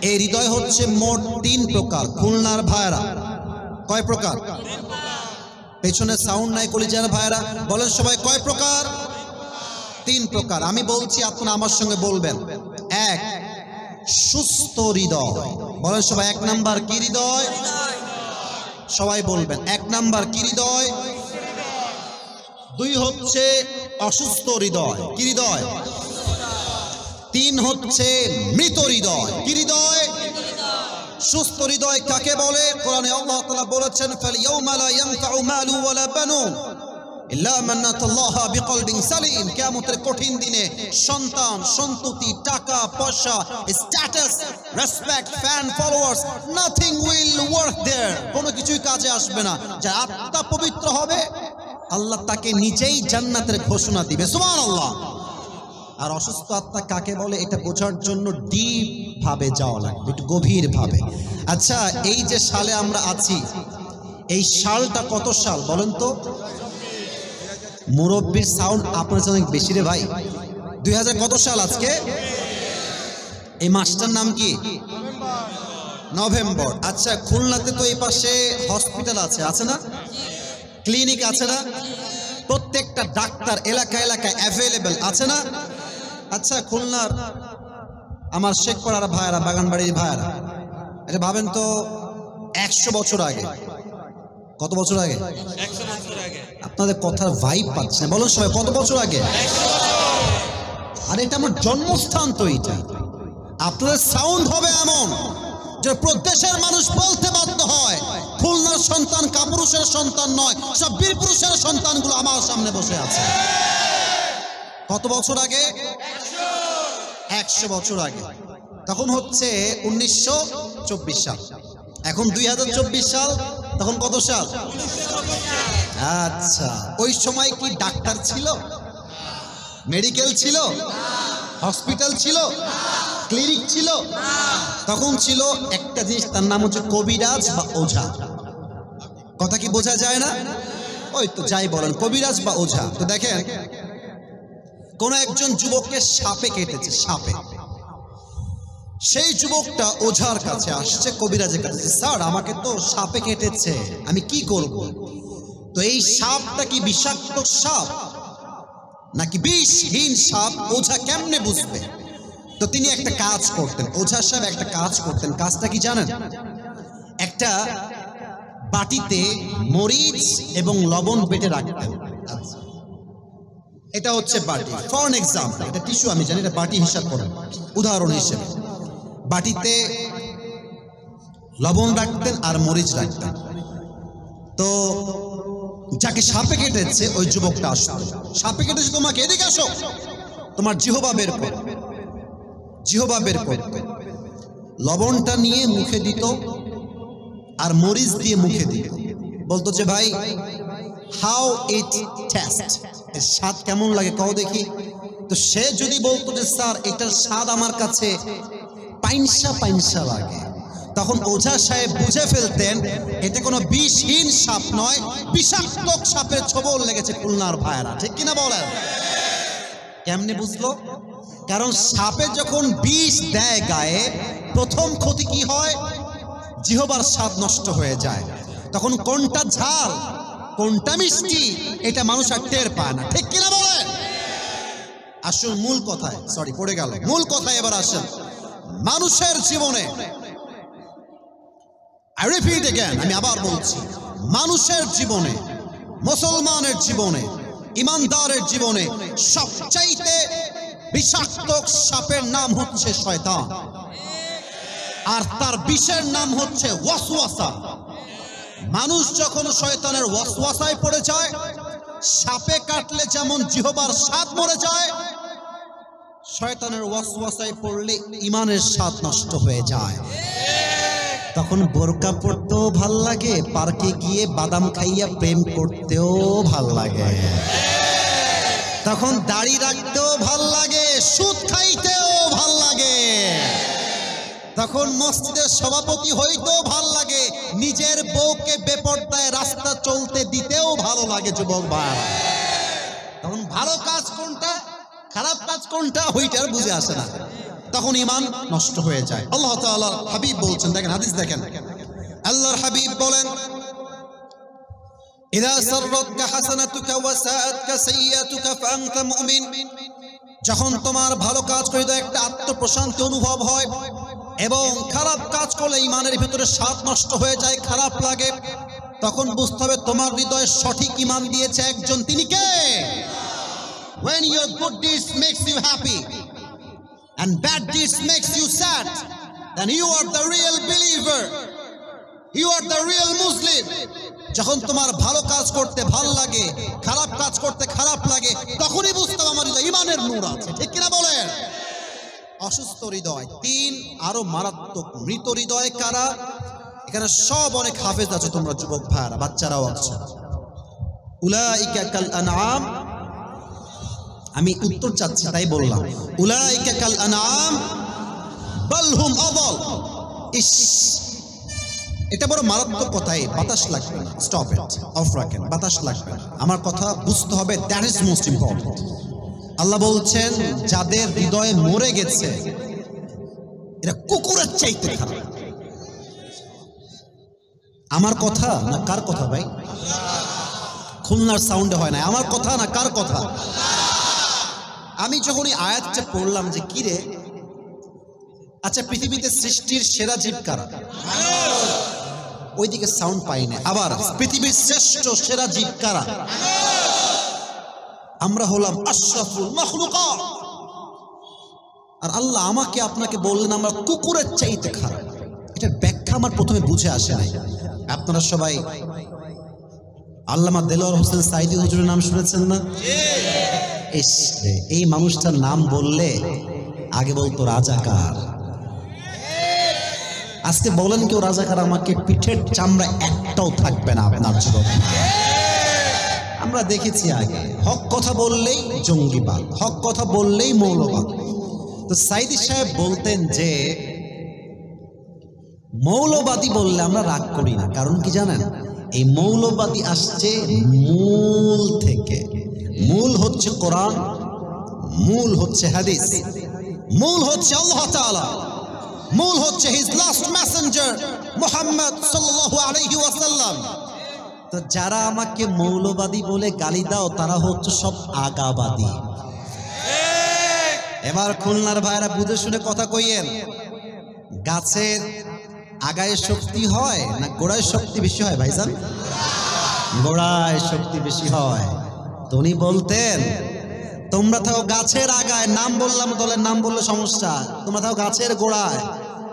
এই হৃদয় হচ্ছে মোট 3 প্রকার। খুলনার ভাইরা কয় প্রকার? পেছনে সাউন্ড নাই কলিজার ভাইরা, বলেন সবাই কয় প্রকার? 3 প্রকার। আমি বলছি, আপনারা আমার সঙ্গে বলবেন। 1, সুস্থ হৃদয়, বলেন সবাই 1 নাম্বার কি হৃদয়? সবাই বলবেন 1 নাম্বার কি হৃদয়? 2 হচ্ছে অসুস্থ হৃদয়, কি হৃদয়? 3 হচ্ছে মৃত হৃদয়, কি হৃদয়? সুস্থ হৃদয় কাকে বলে? কোরআনে আল্লাহ তাআলা বলেছেন, ফালইয়াউমা লা ইয়ানফাউ মালু ওয়ালা বানুন ইল্লা মান আতাল্লাহা বিকলবিন সালিম। কিয়ামতের কঠিন দিনে সন্তান, সন্ততি, টাকা পয়সা, status, respect, fan followers, nothing will work there, কোনো কিছুই কাজে আসবে না। যার আত্মা পবিত্র হবে আল্লাহ তাকে নিজেই জান্নাতের ঘোষণা দিবে, সুবহানাল্লাহ। আর অসুস্থ আত্মা কাকে বলে এটা বোঝার জন্য ডিপ ভাবে যাওয়া লাগবে, একটু গভীর ভাবে। আচ্ছা, এই যে সালে আমরা আছি, এই সালটা কত সাল বলেন তো? মুরব্বীর সাউন্ড আপনার কাছে অনেক বেশি রে ভাই। 2000 কত সাল আজকে? এই মাসটার নাম কি? নভেম্বর। আচ্ছা, খুলনাতে তো এই পাশে হসপিটাল আছে, আছে না? ক্লিনিক আছে না? প্রত্যেকটা ডাক্তার এলাকায় এলাকায় অ্যাভেলেবেল আছে না? আচ্ছা, খুলনার আমার শেখপাড়ার ভাইয়েরা, বাগানবাড়ির ভাইয়েরা, এটা ভাবেন তো 100 বছর আগে, কত বছর আগে? 100 বছর আগে। আপনাদের কথার ভাইব পাচ্ছে না, বলুন সবাই কত বছর আগে? আর এটা আমার জন্মস্থান তো, এটা আপনাদের সাউন্ড হবে এমন যে প্রদেশের মানুষ বলতে বাধ্য হয়, খুলনার সন্তান কাপুরুষের সন্তান নয়, সব বীর পুরুষের সন্তানগুলো আমার সামনে বসে আছে। কত বছর আগে? 100 বছর আগে। তখন হচ্ছে 1924 সাল, এখন 2024 সাল। তখন কত সাল? আচ্ছা, ওই সময় কি ডাক্তার ছিল, মেডিকেল ছিল, হসপিটাল ছিল, ক্লিনিক ছিল? তখন ছিল একটা জিনিস, তার নাম হচ্ছে কবিরাজ বা ওঝা। কথা কি বোঝা যায় না? ওই তো যাই বলেন, কবিরাজ বা ওঝা। তো দেখেন, কোন একজন যুবককে সাপে কেটেছে, সাপে। সেই যুবকটা ওঝার কাছে আসছে, কবিরাজের কাছে, স্যার আমাকে তো সাপে কেটেছে, আমি কি করব? তো এই সাপটা কি বিষাক্ত সাপ নাকি বিষহীন সাপ, ওঝা কেমনে বুঝবে? তো তিনি একটা কাজ করতেন, ওঝা সাহেব একটা কাজ করতেন। কাজটা কি জানেন? একটা বাটিতে মরিচ এবং লবণ বেটে রাখতেন। আচ্ছা, এটা হচ্ছে বাটি, ফর এক্সাম্পল, এটা টিস্যু আমি জানি, এটা বাটি হিসাব করেন, উদাহরণ হিসেবে। বাটিতে লবণ রাখতেন আর মরিচ রাখতেন। তো যাকে সাপে কেটেছে ওই যুবকটা আসতো, সাপে কেটেছে তোমাকে, এদিকে আসো, তোমার জিহ্বা বের কর, জিহ্বা বের করতো। লবণটা নিয়ে মুখে দিত আর মরিচ দিয়ে মুখে দিত, বলতো যে ভাই হাউ ইট টেস্ট, এর স্বাদ কেমন লাগে কও দেখি। তো সে যদি বলতো যে স্যার এটার স্বাদ আমার কাছে পাইনসা পাইনসা লাগে, তখন ওঝা সাহেব বুঝে ফেলতেন এটা কোনো বিষহীন সাপ নয়, বিষাক্ত সাপের ছোবল লেগেছে খুলনার ভাইরা, ঠিক কিনা বলেন? কেমনে বুঝলো? কারণ সাপে যখন বিষ দেয় গায়ে, প্রথম ক্ষতি কি হয়? জিহ্বার স্বাদ নষ্ট হয়ে যায়। তখন কোনটা ঝাল কোনটা মিষ্টি এটা মানুষ আর টের পায় না, ঠিক কিনা বলেন? আসুন মূল কথায়, সরি পড়ে গেল, মূল কথায় এবার আসেন। মানুষের জীবনে, I repeat again, আমি আবার বলছি, মানুষের জীবনে, মুসলমানের জীবনে, ইমানদারের জীবনে সবচাইতে বিষাক্ত সাপের নাম হচ্ছে শয়তান, আর তার বিষের নাম হচ্ছে ওয়াসওয়াসা। মানুষ যখন শয়তানের ওয়াসওয়াসায় পড়ে যায়, সাপে কাটলে যেমন জিহ্বার স্বাদ মরে যায়, শয়তানের ওয়াসওয়াসায় পড়লে ঈমানের স্বাদ নষ্ট হয়ে যায়। তখন বোরকা পড়তেও ভাল লাগে, পার্কে গিয়ে বাদাম খাইয়া প্রেম করতেও ভাল লাগে, তখন দাড়ি রাখতেও ভাল লাগে, সুদ খাইতেও ভাল লাগে, তখন মসজিদের সভাপতি হইতেও ভাল লাগে, নিজের বউকে বেপরদায় রাস্তা চলতে দিতেও ভালো লাগে। যুবক ভাই, তখন ভালো কাজ কোনটা খারাপ কাজ কোনটা ওইটার বুঝে আসে না, তখন ঈমান নষ্ট হয়ে যায়। আল্লাহ তাআলা হাবিব বলছেন, দেখেন হাদিস দেখেন, আল্লাহর হাবিব বলেন, ইযা সাররাতকা হাসানাতুকা ওয়া সাআতকা সাইয়্যাতুকা ফাআনতা মুমিন, যখন তোমার ভালো কাজ করে একটা আত্মপ্রশান্তি অনুভব হয় এবং খারাপ কাজ করলে ঈমানের ভিতরে স্বাদ নষ্ট হয়ে যায়, খারাপ লাগে, তখন বুঝতে হবে তোমার হৃদয়ে সঠিক ঈমান দিয়েছে একজন, তিনি কে? When your good deeds makes you happy and bad deeds makes you sad, then you are the real believer, you are the real Muslim. যখন তোমার ভালো কাজ করতে ভালো লাগে, খারাপ কাজ করতে খারাপ লাগে, তখনই বুঝতে হবে আমার হৃদয়ে ঈমানের নূর আছে, ঠিক কিনা বলেন? অসুস্থ হৃদয়, তিন আরো মারাত্মক মৃত হৃদয় কারা? এখানে সব অনেক হাফেজ আছে, তোমরা যুবক ভাইরা, বাচ্চারাও আছে। উলাইকা কাল আনআম, আমি উত্তর চাচ্ছি তাই বললাম, উলাইকা কাল আনআম বাল হুম আযাল। ইস, এটা বড় মারাত্মক কথাই, বাতাস লাগবে না, স্টপ ইট, অফ রাখেন, বাতাস লাগবে না, আমার কথা বুঝতে হবে, দ্যাট ইজ মোস্ট ইম্পর্টেন্ট। আল্লাহ বলছেন যাদের হৃদয়ে মরে গেছে এরা কুকুরের চাইতে খারাপ। আমার কথা না কার কথা ভাই? খুলনার সাউন্ডে হয় না, আমার কথা না কার কথা? আমি যখন এই আয়াতটা পড়লাম যে কি রে, আচ্ছা পৃথিবীতে সৃষ্টির সেরা জীব কারা? ওইদিকে সাউন্ড পাই না। আবার পৃথিবীর শ্রেষ্ঠ সেরা জীব কারা? আমরা হলাম আশরাফুল মাখলুকাত। আর আল্লাহ আমাকে আপনাকে বললেন আমরা কুকুরের চাইতে খারাপ। এটার ব্যাখ্যা আমার প্রথমে বুঝে আসে নাই। আপনারা সবাই আল্লামা দেলোয়ার হোসেন সাইদি হুজুরের নাম শুনেছেন না? এই মানুষটার নাম বললে আগে বলতো রাজাকার, আজকে বলেন কেউ রাজাকার আমাকে, পিঠের চামড়া একটাও থাকবে না আপনার যুবক। আমরা দেখেছি আগে হক কথা বললেই জঙ্গিবাদ, হক কথা বললেই মৌলবাদ। তো সাইদি সাহেব বলতেন যে মৌলবাদী বললে আমরা রাগ করি না, কারণ কি জানেন? এই মৌলবাদী আসছে মূল থেকে। মূল হচ্ছে কোরআন, মূল হচ্ছে হাদিস, মূল হচ্ছে আল্লাহ তাআলা, মূল হচ্ছে হিজ লাস্ট মেসেঞ্জার মুহাম্মদ সাল্লাল্লাহু আলাইহি ওয়াসাল্লাম। তো যারা আমাকে মৌলবাদী বলে গালি দাও তারা হচ্ছে সব আগাবাদী। এবার খুলনার ভাইরা বুঝে শুনে কথা কইয়েন, গাছের আগায় শক্তি হয় না গোড়ায় শক্তি বেশি হয়? ভাইজান, গোড়ায় শক্তি বেশি হয়। তো উনি বলতেন তোমরা থাকো গাছের আগায়, নাম বললাম দলের নাম বললে সমস্যা, তোমরা থাকো গাছের গোড়ায়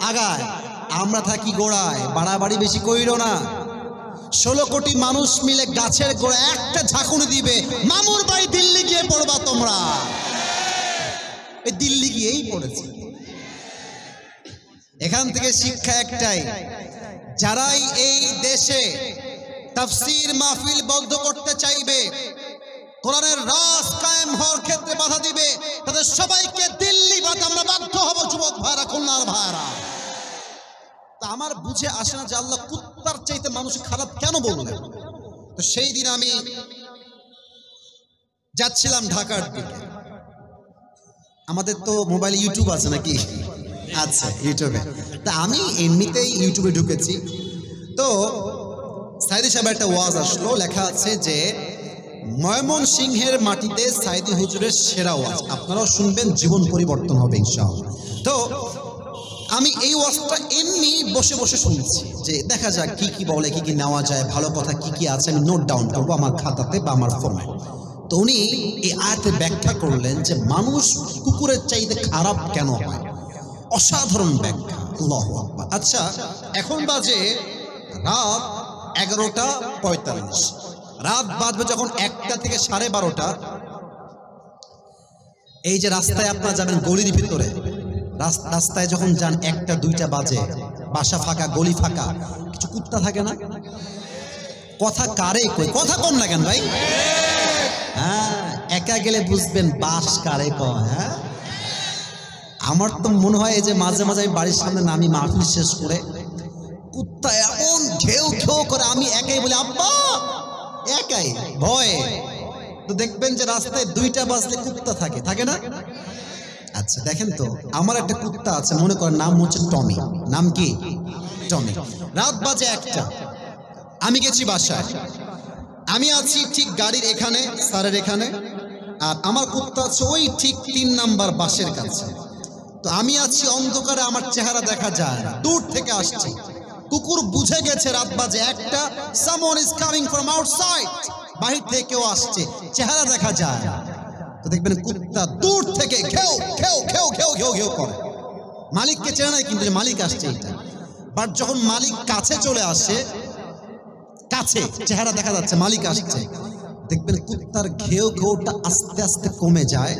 আগায়, আমরা থাকি গোড়ায়, বাড়াবাড়ি বেশি কইরো না। 16 কোটি মানুষ মিলে গাছের গোড়ায় একটা ঝাঁকুনি দিবে, মামুর বাড়ি দিল্লি গিয়ে পড়বা তোমরা। এই দিল্লি গিয়েই পড়েছে। এখান থেকে শিক্ষা একটাই, যারাই এই দেশে তাফসীর মাহফিল বন্ধ করতে চাইবে, কোরআনের রাজ কায়েম হওয়ার ক্ষেত্রে বাধা দিবে, তাদের সবাইকে দিল্লি পাঠাতে আমরা বাধ্য হব। যুবক ভাইরা, খুলনার ভাইরা, তা আমার বুঝে আসে না যে আল্লাহ কুত্তার চাইতে মানুষ খারাপ কেন বললেন। তো সেই দিন আমি যাচ্ছিলাম ঢাকার দিকে, আমাদের তো মোবাইলে ইউটিউব আছে নাকি? আচ্ছা, ইউটিউবে। তা আমি এমনিতেই ইউটিউবে ঢুকেছি, তো সাইদি সাহেব একটা ওয়াজ আসলো, লেখা আছে যে ময়মনসিংহের মাটিতে সাইদি হুজুরের সেরা ওয়াজ, আপনারাও শুনবেন, জীবন পরিবর্তন হবে ইনশাআল্লাহ। তো আমি এই ওয়াজটা এমনি বসে বসে শুনছি যে দেখা যাক কি কি বলে, কি কি নেওয়া যায়, ভালো কথা কি কি আছে আমি নোট ডাউন করবো আমার খাতাতে বা আমার ফোনে। তো উনি এই আয়াতে ব্যাখ্যা করলেন যে মানুষ কুকুরের চাইতে খারাপ কেন হয়। অসাধারণ ব্যাখ্যা, আল্লাহু আকবার। আচ্ছা, এখন বাজে রাত 11:45, রাত বাজবে যখন 1টা থেকে 12:30। এই যে রাস্তায় আপনারা যাবেন গলির ভিতরে, রাস্তায় যখন যান 1টা 2টা বাজে, বাসা ফাঁকা, গলি ফাঁকা, কিছু কুত্তা থাকে না? কথা কারে কই, কথা কম না কেন ভাই? হ্যাঁ, একা গেলে বুঝবেন বাস কারে কয়। হ্যাঁ, আমার তো মনে হয় এই যে মাঝে মাঝে আমি বাড়ির সামনে নামি মাহফিল শেষ করে, কুত্তা এমন ঘেউ ঘেউ করে, আমি একাই বলি আব্বা, একাই ভয়ে। তো দেখবেন যে রাস্তায় 2টা বাজলে কুত্তা থাকে, থাকে না? আচ্ছা দেখেন তো, আমার একটা কুত্তা আছে, মনে করেন নাম হচ্ছে টমি। নাম কি? টমি। রাত বাজে 1টা, আমি গেছি বাসায়, আমি আছি ঠিক গাড়ির এখানে, স্যারের এখানে, আর আমার কুত্তা আছে ওই ঠিক 3 নাম্বার বাসের কাছে। তো আমি আছি অন্ধকারে, আমার চেহারা দেখা যায় না, দূর থেকে আসছি। কুকুর বুঝে গেছে রাত বাজে 1টা, someone is coming from outside, বাহির থেকে কেউ আসছে, চেহারা দেখা যায়। তো দেখবেন কুত্তা দূর থেকে ঘেউ ঘেউ ঘেউ ঘেউ ঘেউ ঘেউ করে। মালিককে চেনে না কিন্তু যে মালিক আসছে এটা। বাট যখন মালিক কাছে চলে আসে, কাছে চেহারা দেখা যাচ্ছে মালিক আসছে, দেখবেন কুত্তার ঘেউ ঘেউটা আস্তে আস্তে কমে যায়,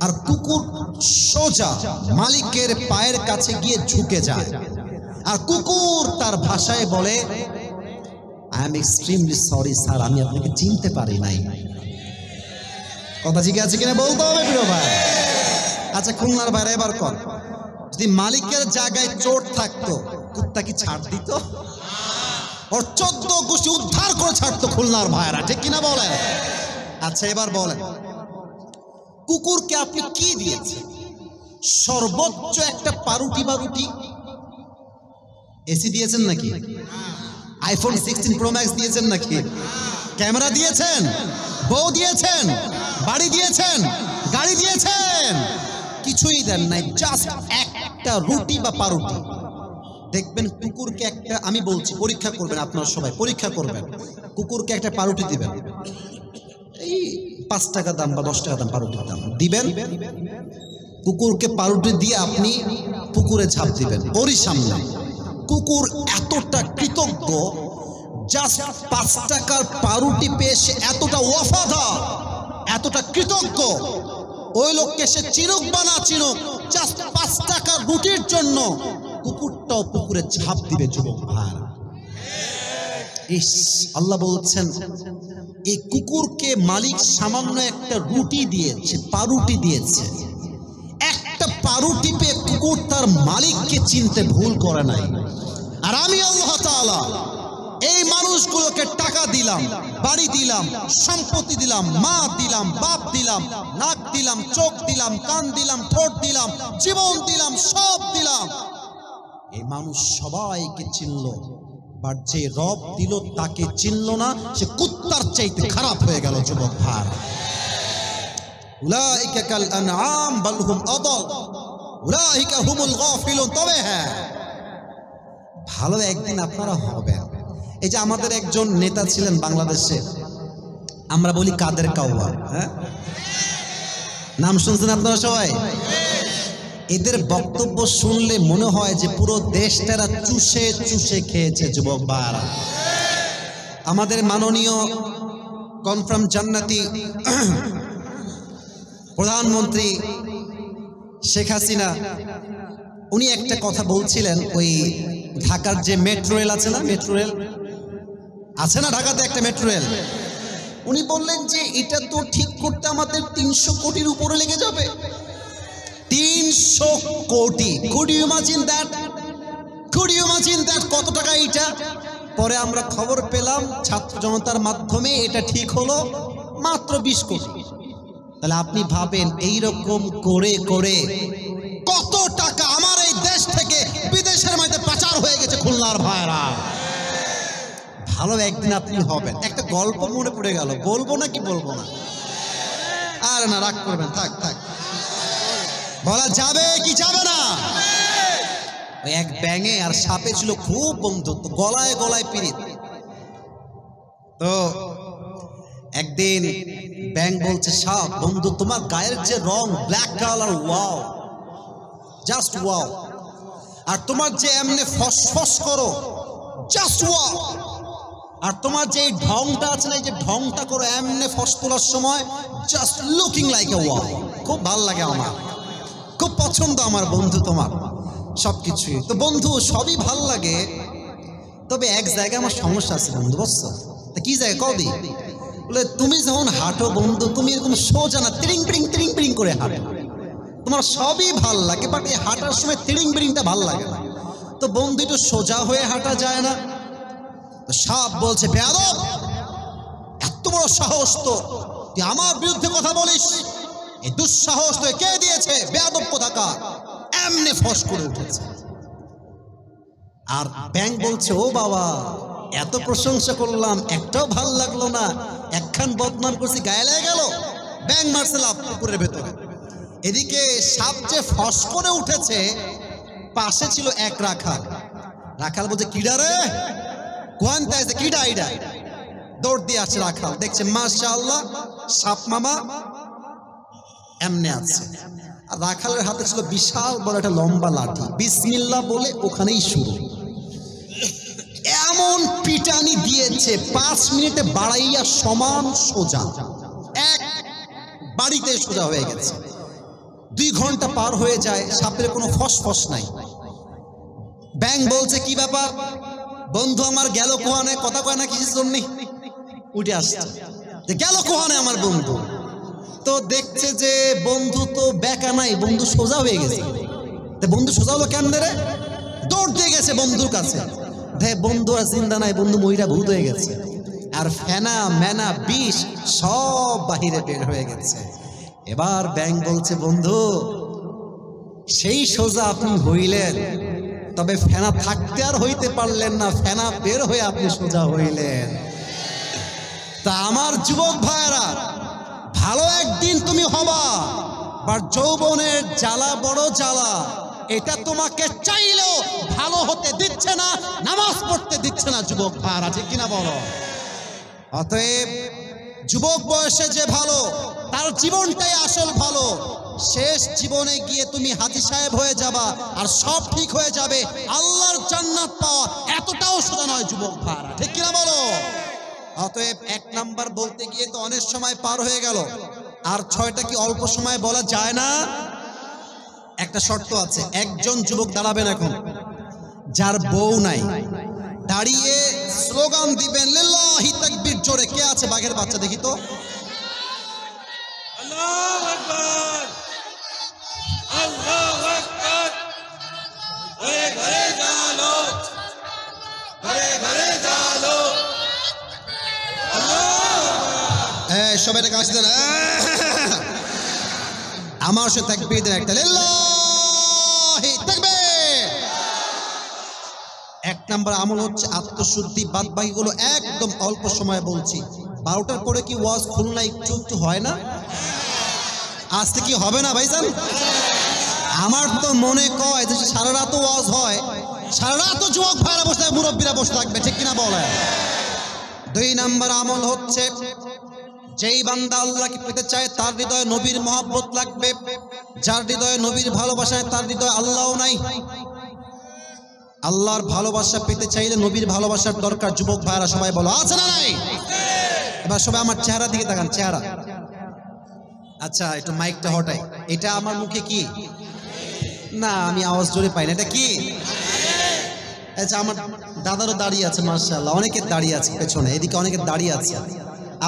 আর কুকুর সোজা মালিকের পায়ের কাছে গিয়ে ঝুঁকে যায়। আর কুকুর তার ভাষায় বলে, I am extremely sorry sir, আমি আপনাকে চিনতে পারি নাই। কথা জিজ্ঞাসা আছে কিনা বলতে হবে প্রিয় ভাই। আচ্ছা খুলনার বাইরে এবার কর, যদি মালিকের জায়গায় চোর থাকতো, কুত্তা কি ছাড় দিত? ওর 14 গোষ্ঠী উদ্ধার করে ছাড়তো খুলনার ভাইরা, ঠিক কিনা বলেন? আচ্ছা এবার বলেন, কুকুরকে আপনি কি দিয়েছেন? সর্বোচ্চ একটা পাউরুটি বারুটি। এসি দিয়েছেন নাকি? আইফোন 16 প্রো ম্যাক্স দিয়েছেন নাকি? ক্যামেরা দিয়েছেন? বউ দিয়েছেন? বাড়ি দিয়েছেন? গাড়ি দিয়েছেন? কিছুই দেন নাই, জাস্ট একটা রুটি বা পাউরুটি। দেখবেন কুকুরকে একটা, আমি বলছি পরীক্ষা করবেন, আপনারা সবাই পরীক্ষা করবেন, কুকুরকে একটা পাউরুটি দিবেন, এই 5 টাকা দাম বা 10 টাকা দাম পাউরুটির দাম দিবেন, কুকুরকে পাউরুটি দিয়ে আপনি পুকুরে ঝাঁপ দিবেন ওরই সামনে। কুকুর এতটা কৃতজ্ঞ, জাস্ট 5 টাকার পাউরুটি পেয়ে সে এতটা ওয়াফাদার, এতটা কৃতজ্ঞ, ওই লোককে সে চিনুক বা না চিনুক, জাস্ট 5 টাকার রুটির জন্য কুকুরটাও পুকুরে ঝাঁপ দিবে যুবক ভাই। ইস, আল্লাহ বলছেন এই কুকুরকে মালিক সামান্য একটা রুটি দিয়েছে, পাউরুটি দিয়েছে। একটা পাউরুটি পেয়ে কুকুর তার মালিককে চিনতে ভুল করে নাই। আর আমি আল্লাহ তাআলা এই মানুষগুলোকে টাকা দিলাম, বাড়ি দিলাম, সম্পত্তি দিলাম, মা দিলাম, বাপ দিলাম, নাক দিলাম, চোখ দিলাম, কান দিলাম, ঠোঁট দিলাম, জীবন দিলাম, সব দিলাম। এই মানুষ সবাইকে চিনলো, বাট যে রব দিল তাকে চিনলো না, সে কুত্তার চাইতে খারাপ হয়ে গেল যুবক ভাই। উলাইকা কাল আনআম বাল হুম আদাল উলাইকা হুমুল গাফিলুন। তবে হ্যাঁ, ভালো একদিন আপনারা হবেন। এই যে আমাদের একজন নেতা ছিলেন বাংলাদেশে, আমরা বলি কাদের কাওয়া, হ্যাঁ, নাম শুনছেন আপনারা সবাই? এদের বক্তব্য শুনলে মনে হয় যে পুরো দেশটারা চুষে চুষে খেয়েছে যুবক ভাইরা। আমাদের মাননীয় কনফার্ম জান্নাতি প্রধানমন্ত্রী শেখ হাসিনা, উনি একটা কথা বলছিলেন, ওই ঢাকার যে মেট্রো রেল আছে না, মেট্রো রেল আছে না ঢাকাতে একটা মেট্রো রেল, উনি বললেন যে এটা তো ঠিক করতে আমাদের 300 কোটির উপরে লেগে যাবে। 300 কোটি! Could you imagine that? Could you imagine that? কত টাকা এটা? পরে আমরা খবর পেলাম ছাত্র জনতার মাধ্যমে এটা ঠিক হলো মাত্র 20 কোটি। তাহলে আপনি ভাবেন এইরকম করে করে কত টাকা আমার এই দেশ থেকে বিদেশের মধ্যে পাচার হয়ে গেছে খুলনার ভাইরা। ভালো একদিন আপনি হবেন। একটা গল্প মনে পড়ে গেল, বলবো না কি বলবো না? আর না, রাগ করবেন, থাক থাক, বলা যাবে কি যাবে না? ওই এক ব্যাঙে আর সাপে ছিল খুব বন্ধুত্ব, গলায় গলায় পিরিত। তো একদিন ব্যাঙ বলছে সাপ, বন্ধু তোমার গায়ের যে রং black colour, wow, just wow, আর তোমার যে এমনি ফসফস করো, জাস্ট ওয়াও, আর তোমার যে ঢংটা আছে না, এই যে ঢংটা করো এমনি ফস তোলার সময়, just looking like a wow. খুব ভালো লাগে আমার, খুব পছন্দ আমার বন্ধু তোমার সবকিছুই। তো বন্ধু সবই ভাল লাগে, তবে এক জায়গায় আমার সমস্যা আছে বন্ধু, বুঝছো? তা কি জায়গা কবি? বলে তুমি যখন হাঁটো বন্ধু, তুমি এরকম সোজা না, তিরিং বিরিং তিরিং বিরিং করে হাঁটো। তোমার সবই ভাল লাগে, বাট এই হাঁটার সময় তিরিং বিরিংটা ভাল লাগে না। তো বন্ধু একটু সোজা হয়ে হাঁটা যায় না? তো সাপ বলছে, বেয়াদব, এত বড় সাহস তো তুই আমার বিরুদ্ধে কথা বলিস? এই দুঃসাহস তো কে দিয়েছে? বেয়াদব কোথাকার! এমনি ফস করে উঠেছে। আর ব্যাঙ বলছে, ও বাবা, এত প্রশংসা করলাম, একটাও ভাল লাগলো না, একখান বদনাম করছি, গায়ে লেগে গেল। ব্যাঙ মারছে লাফ পুকুরের ভেতরে। এদিকে সাপ যে ফস করে উঠেছে, পাশে ছিল এক রাখাল। রাখাল বলছে, কিডা রে? কোয়ান্তা আছে, কিডা ইডা? দৌড় দিয়ে আসছে রাখাল, দেখছে মাশাআল্লাহ সাপ মামা এমনি আছে। আর রাখালের হাতে ছিল বিশাল বড় একটা লম্বা লাঠি। বিসমিল্লাহ বলে ওখানেই শুরু। এমন পিটানি দিয়েছে, 5 মিনিটে বাড়াইয়া সমান সোজা, এক বাড়িতে সোজা হয়ে গেছে। 2 ঘন্টা পার হয়ে যায়, সাপের কোনো ফসফস নাই। ব্যাঙ বলছে, কি ব্যাপার বন্ধু আমার, গেল কোহানে? কথা কয় না কিছুর জন্য, উঠে আসছে যে গেল কোহানে আমার বন্ধু। তো দেখছে যে বন্ধু তো বেকা নাই, বন্ধু সোজা হয়ে গেছে। বন্ধু সোজা হলো কেমনে রে? দৌড় দিয়ে গেছে বন্ধুর কাছে। বন্ধু আর জিন্দা নাই, বন্ধু মহিলা ভূত হয়ে গেছে। আর ফেনা মেনা বিষ সব বাহিরে বের হয়ে গেছে। এবার ব্যাঙ বলছে, বন্ধু সেই সোজা আপনি হইলেন, তবে ফেনা থাকতে আর হইতে পারলেন না, ফেনা বের হয়ে আপনি সোজা হইলেন। তা আমার যুবক ভাইরা, ভালো একদিন তুমি হবা, বাট যৌবনের জ্বালা বড় জ্বালা। এটা তোমাকে চাইলেও ভালো হতে দিচ্ছে না, নামাজ পড়তে দিচ্ছে না যুবক ভাইরা, ঠিক কিনা বলো? অতএব যুবক বয়সে যে ভালো, তার জীবনটাই আসল ভালো। শেষ জীবনে গিয়ে তুমি হাজী সাহেব হয়ে যাবা, আর সব ঠিক হয়ে যাবে। আল্লাহর জান্নাত পাওয়া এতটাও সোজা নয় যুবক ভাইরা, ঠিক কিনা বলো? অতএব 1 নাম্বার বলতে গিয়ে তো অনেক সময় পার হয়ে গেল, আর 6টা কি অল্প সময় বলা যায় না? একটা শর্ত আছে, একজন যুবক দাঁড়াবেন এখন। যার বউ নাই দাঁড়িয়ে স্লোগান দিবেন লিল্লাহি তাকবীর জোরে। কে আছে বাঘের বাচ্চা দেখি তো? আল্লাহু আকবার, আল্লাহু আকবার। ঘরে ঘরে জালো, ঘরে ঘরে জালো। সবাই কাজ দেন, আমার সাথে তাকবীর দেন একটা, লিল্লাহি তাকবীর। এক নাম্বার আমল হচ্ছে আত্মশুদ্ধি। বাদ বাকিগুলো একদম অল্প সময় বলছি। 12টার পরে কি ওয়াজ খুলনা একটু একটু হয় না? আজকে কি হবে না ভাইজান? আমার তো মনে কয় যে সারা রাত ওয়াজ হয়, সারা রাত যুবক ভাইরা বসে থাকবে, মুরব্বীরা বসে থাকবে, ঠিক কিনা বলে? 2 নাম্বার আমল হচ্ছে যেই বান্দা আল্লাহকে পেতে চায় তার হৃদয়ে নবীর মহব্বত লাগবে। যার হৃদয়ে নবীর ভালোবাসা তার হৃদয়ে আল্লাহও নাই। আল্লাহর ভালোবাসা পেতে চাইলে নবীর ভালোবাসার দরকার। যুবক ভাইরা সবাই বলো আছে না নাই? এবার সবাই আমার চেহারা দিকে তাকান, চেহারা। আচ্ছা একটু মাইকটা হটাই। এটা আমার মুখে কি না, আমি আওয়াজ জোরে পাই না। এটা কি? আচ্ছা আমার দাদারও দাঁড়িয়ে আছে, মাশাআল্লাহ, অনেকের দাঁড়িয়ে আছে পেছনে, এদিকে অনেকের দাঁড়িয়ে আছে।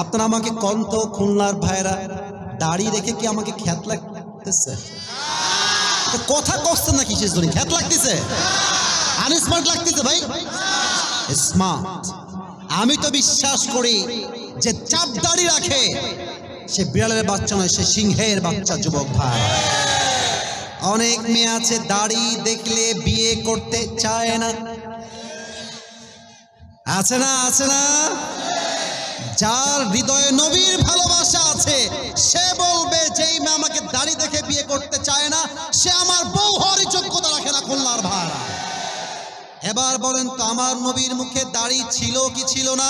আপনারা আমাকে কন্ত খুলনার ভাইরা দাঁড়িয়ে রেখে কি আমাকে খ্যাত লাগতেছে? কথা কষ্ট না কিসের জন্য খ্যাত লাগতেছে? আনস্মার্ট লাগতেছে ভাই? স্মার্ট। আমি তো বিশ্বাস করি যে চাপ দাড়ি রাখে সে বিড়ালের বাচ্চা নয়, সে সিংহের বাচ্চা। যুবক ভাই, অনেক মেয়ে আছে দাড়ি দেখলে বিয়ে করতে চায় না, আছে না? আছে না? যার হৃদয়ে নবীর ভালোবাসা আছে সে বলবে যেই মেয়ে আমাকে দাড়ি দেখে বিয়ে করতে চায় না সে আমার বউ হওয়ার যোগ্যতা রাখে না। খুলনার ভাড়া এবার বলেন তো, আমার নবীর মুখে দাড়ি ছিল কি ছিল না?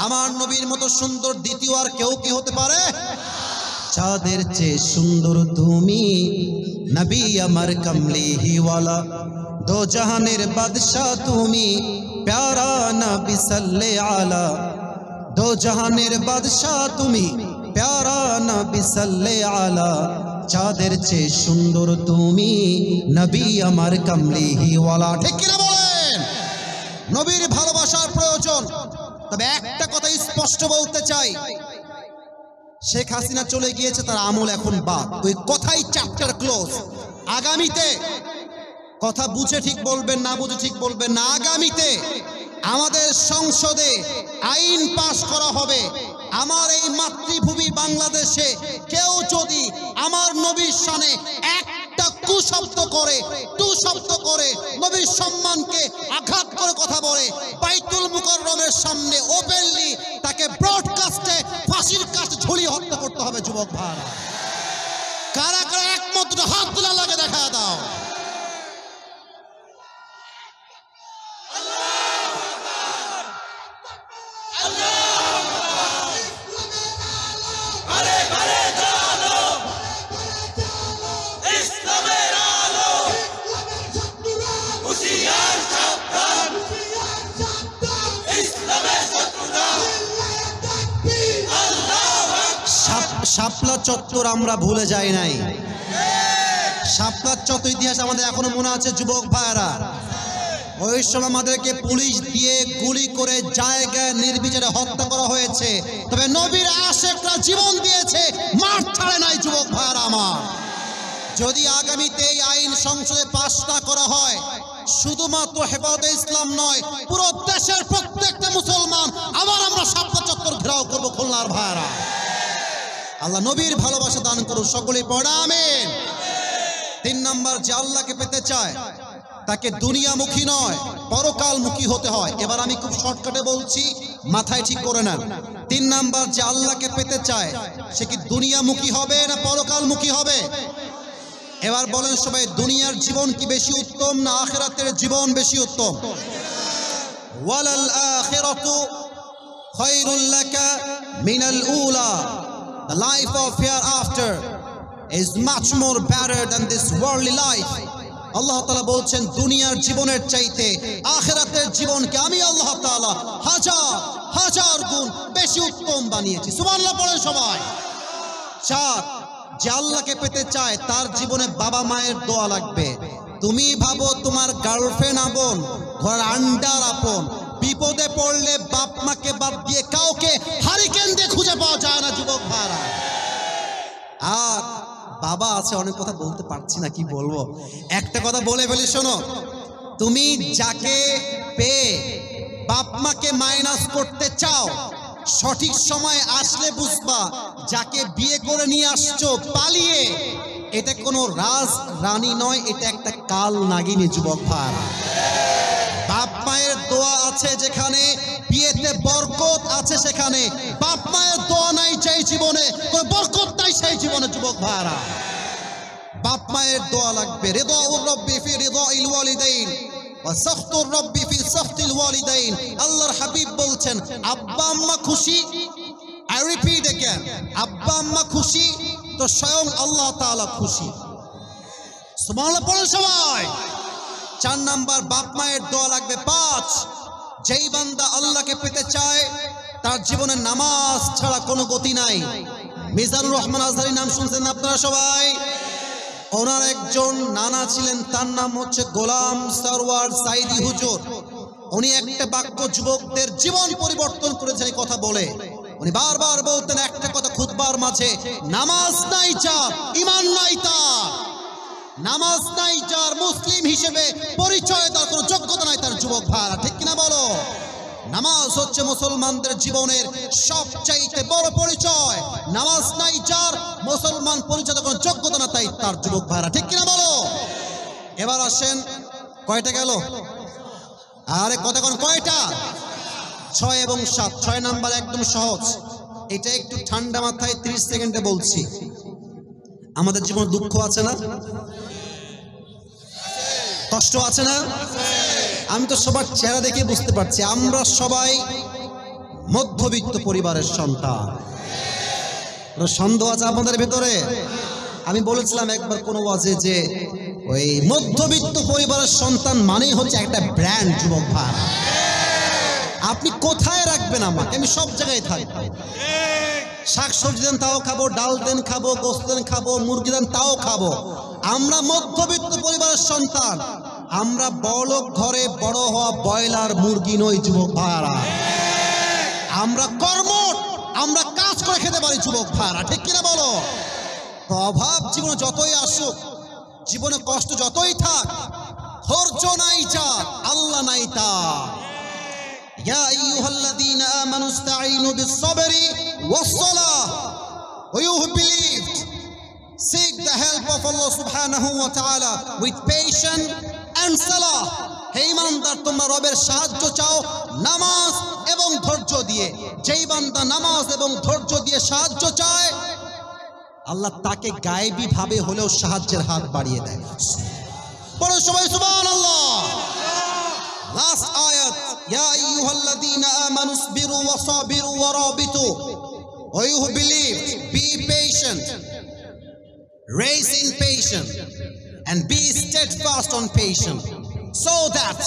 আমার নবীর মতো সুন্দর দ্বিতীয় আর কেউ কি হতে পারে? চাঁদের চেয়ে সুন্দর তুমি নবী আমার কমলিওয়ালা, দো জাহানের বাদশা তুমি প্যারা নবী সাল্লে আলা, দো জাহানের বাদশা তুমি প্যারা নবী সাল্লে আলা, চাঁদের চেয়ে সুন্দর তুমি নবী আমার কমলিওয়ালা। ঠিক কিনা বলেন? নবীর ভালোবাসার প্রয়োজন। তবে একটা কথা স্পষ্ট বলতে চাই, শেখ হাসিনা চলে গিয়েছে, তার আমল এখন বাদ। ওই কথাই চ্যাপ্টার ক্লোজ। আগামীতে কথা বুঝে ঠিক বলবেন, না বুঝে ঠিক বলবেন না। আগামীতে আমাদের সংসদে আইন পাশ করা হবে, আমার এই মাতৃভূমি বাংলাদেশে কেউ যদি আমার নবীর শানে একটা কুশব্দ করে, দুশব্দ করে, নবীর সম্মানকে আঘাত করে কথা বলে, বাইতুল মুকাররমের সামনে ওপেনলি তাকে ব্রডকাস্টে ফাঁসির কাছে ঝুলিয়ে হত্যা করতে হবে। যুবক ভাইরা, কারা কারা একমাত্র হাত তোলা লাগে দেখা দাও। শাপলা চত্বর আমরা ভুলে যাই নাই। শাপলা চত্বর ইতিহাস আমাদের এখনো মনে আছে। যুবক ভাইরা, ওই সময় আমাদেরকে পুলিশ দিয়ে গুলি করে জায়গায় নির্বিচারে হত্যা করা হয়েছে, তবে নবীর আশেকরা জীবন দিয়েছে, মাঠ ছাড়ে নাই। যুবক ভাইরা আমার, যদি আগামীতে এই আইন সংসদে পাশ না করা হয়, শুধুমাত্র হেফাজতে ইসলাম নয়, পুরো দেশের প্রত্যেকটা মুসলমান আবার আমরা শাপলা চত্বর ঘেরাও করবো। খুলনার ভাইরা, আল্লাহ নবীর ভালোবাসা দান করুন, সকলেই পড়া আমিন। 3 নাম্বার, যে আল্লাহকে পেতে চায় তাকে দুনিয়ামুখী নয় পরকালমুখী হতে হয়। এবার আমি খুব শর্টকাটে বলছি, মাথায় ঠিক করে নেন। 3 নাম্বার, যে আল্লাহকে পেতে চায় সে কি দুনিয়ামুখী হবে না পরকালমুখী হবে? এবার বলেন সবাই, দুনিয়ার জীবন কি বেশি উত্তম না আখিরাতের জীবন বেশি উত্তম? ওয়ালাল আখিরাতু খায়রুল লাকা মিনাল উলা। The life of hereafter is much more better than this worldly life. আল্লাহ তাআলা বলছেন দুনিয়ার জীবনের চাইতে আখিরাতের জীবনকে আমি আল্লাহ তাআলা হাজার হাজার গুণ বেশি উত্তম বানিয়েছি। সুবহানাল্লাহ পড়েন সবাই। 4, যে আল্লাহকে পেতে চায় তার জীবনে বাবা মায়ের দোয়া লাগবে, তুমি ভাবো তোমার গার্লফ্রেন্ড আপন, ঘর আন্ডার আপন, বিপদে পড়লে বাপ মাকে বাদ দিয়ে কাউকে হারিকেন দিয়ে খুঁজে পাওয়া যায় না যুবক ভাইরা। আর বাবা আছে, অনেক কথা বলতে পারছি না, কি বলবো, একটা কথা বলে ফেলি শোনো। তুমি যাকে পেয়ে বাপ মাকে মাইনাস করতে চাও, সঠিক সময় আসলে বুঝবা যাকে বিয়ে করে নিয়ে আসছো পালিয়ে, এটা কোনো রাজ রানী নয়, এটা একটা কাল নাগিনী যুবক ভাইরা। বাপ মায়ের দোয়া আছে যেখানে, বিয়েতে বরকত আছে সেখানে। বাপ মায়ের দোয়া নাই সেই জীবনে, কোনো বরকত নাই সেই জীবনে যুবক ভাইরা। বাপ মায়ের দোয়া লাগবে। রিদাউর রব্বি ফি রিদাইল ওয়ালিদাইন ওয়া সাখতুর রব্বি ফি সাখতিল ওয়ালিদাইন। আল্লাহর হাবিব বলছেন, আব্বা আম্মা খুশি, আই রিপিট अगेन, আব্বা আম্মা খুশি তো স্বয়ং আল্লাহ তাআলা খুশি। সুবহানাল্লাহ পড়ো সবাই। 4 নাম্বার বাপ মায়ের দোয়া লাগবে। 5, যেই বান্দা আল্লাহকে পেতে চায় তার জীবনে নামাজ ছাড়া কোনো গতি নাই। মিজানুর রহমান আজহারী নাম শুনছেন আপনারা সবাই? ওনার একজন নানা ছিলেন, তার নাম হচ্ছে গোলাম সরওয়ার সাইদি হুজুর। উনি একটা বাক্য যুবকদের জীবন পরিবর্তন করেছেন এই কথা বলে। উনি বারবার বলতেন একটা কথা খুতবার মাঝে, নামাজ নাই যার ঈমান নাই তার, নামাজ নাই যার মুসলিম হিসেবে পরিচয়, তার কোনো যোগ্যতা নাই তার যুবক ভাইরা, ঠিক কিনা বলো? নামাজ হচ্ছে মুসলমানদের জীবনের সবচাইতে বড় পরিচয়। নামাজ নাই যার, মুসলমান পরিচয় কোনো যোগ্যতা না তাই তার যুবক ভাইরা, ঠিক কিনা বলো? এবার আসেন, কয়টা গেল? আরে কথা কোন কয়টা? 6 এবং 7। 6 নাম্বার একদম সহজ, এটা একটু ঠান্ডা মাথায় 30 সেকেন্ডে বলছি। আমাদের জীবনে দুঃখ আছে না, কষ্ট আছে না? আমি তো সবার চেহারা দেখে বুঝতে পারছি আমরা সবাই মধ্যবিত্ত পরিবারের সন্তান। সন্দেহ আছে আপনাদের ভিতরে? আমি বলেছিলাম একবার কোন ওয়াজে যে ওই মধ্যবিত্ত পরিবারের সন্তান মানেই হচ্ছে একটা ব্র্যান্ড যুবক ভাই। আপনি কোথায় রাখবেন আমাকে, আমি সব জায়গায় থাকবো। শাকসবজি দেন তাও খাবো, ডাল দেন খাবো, গোস্ত দেন খাবো, মুরগি দেন তাও খাবো। আমরা মধ্যবিত্ত পরিবারের সন্তান, আমরা বড়লোক ঘরে বড় হওয়া ব্রয়লার মুরগি নই যুবক ভাইরা। আমরা কর্মঠ, আমরা কাজ করে খেতে পারি যুবক ভাইরা, ঠিক কিনা বলো? তো অভাব জীবনে যতই আসুক, জীবনে কষ্ট যতই থাক, ধৈর্য নাই যার, আল্লাহ নাই তার। ইয়া আইয়ুহাল্লাযীনা আমানু ইসতাঈনু বিস-সাবরি ওয়াস-সালাহ ওয়া you who believed, seek the help of Allah subhanahu wa ta'ala with patience and salah. হে ইমানদার, তোমরা রবের সাহায্য চাও নামাজ এবং ধৈর্য দিয়ে। যেই বান্দা নামাজ এবং ধৈর্য দিয়ে সাহায্য চায়, আল্লাহ তাকে গায়েবী ভাবে হলেও সাহায্যের হাত বাড়িয়ে দেয়। পড়ো সবাই সুবহানাল্লাহ। লাস্ট আয়াত, ইয়া আইয়ুহাল্লাযীনা আমানু ইসবিরু ওয়া সাবিরু ওয়া রাবিতু ওয়া you who believed, be patient, raise in patience and be steadfast on patience, so that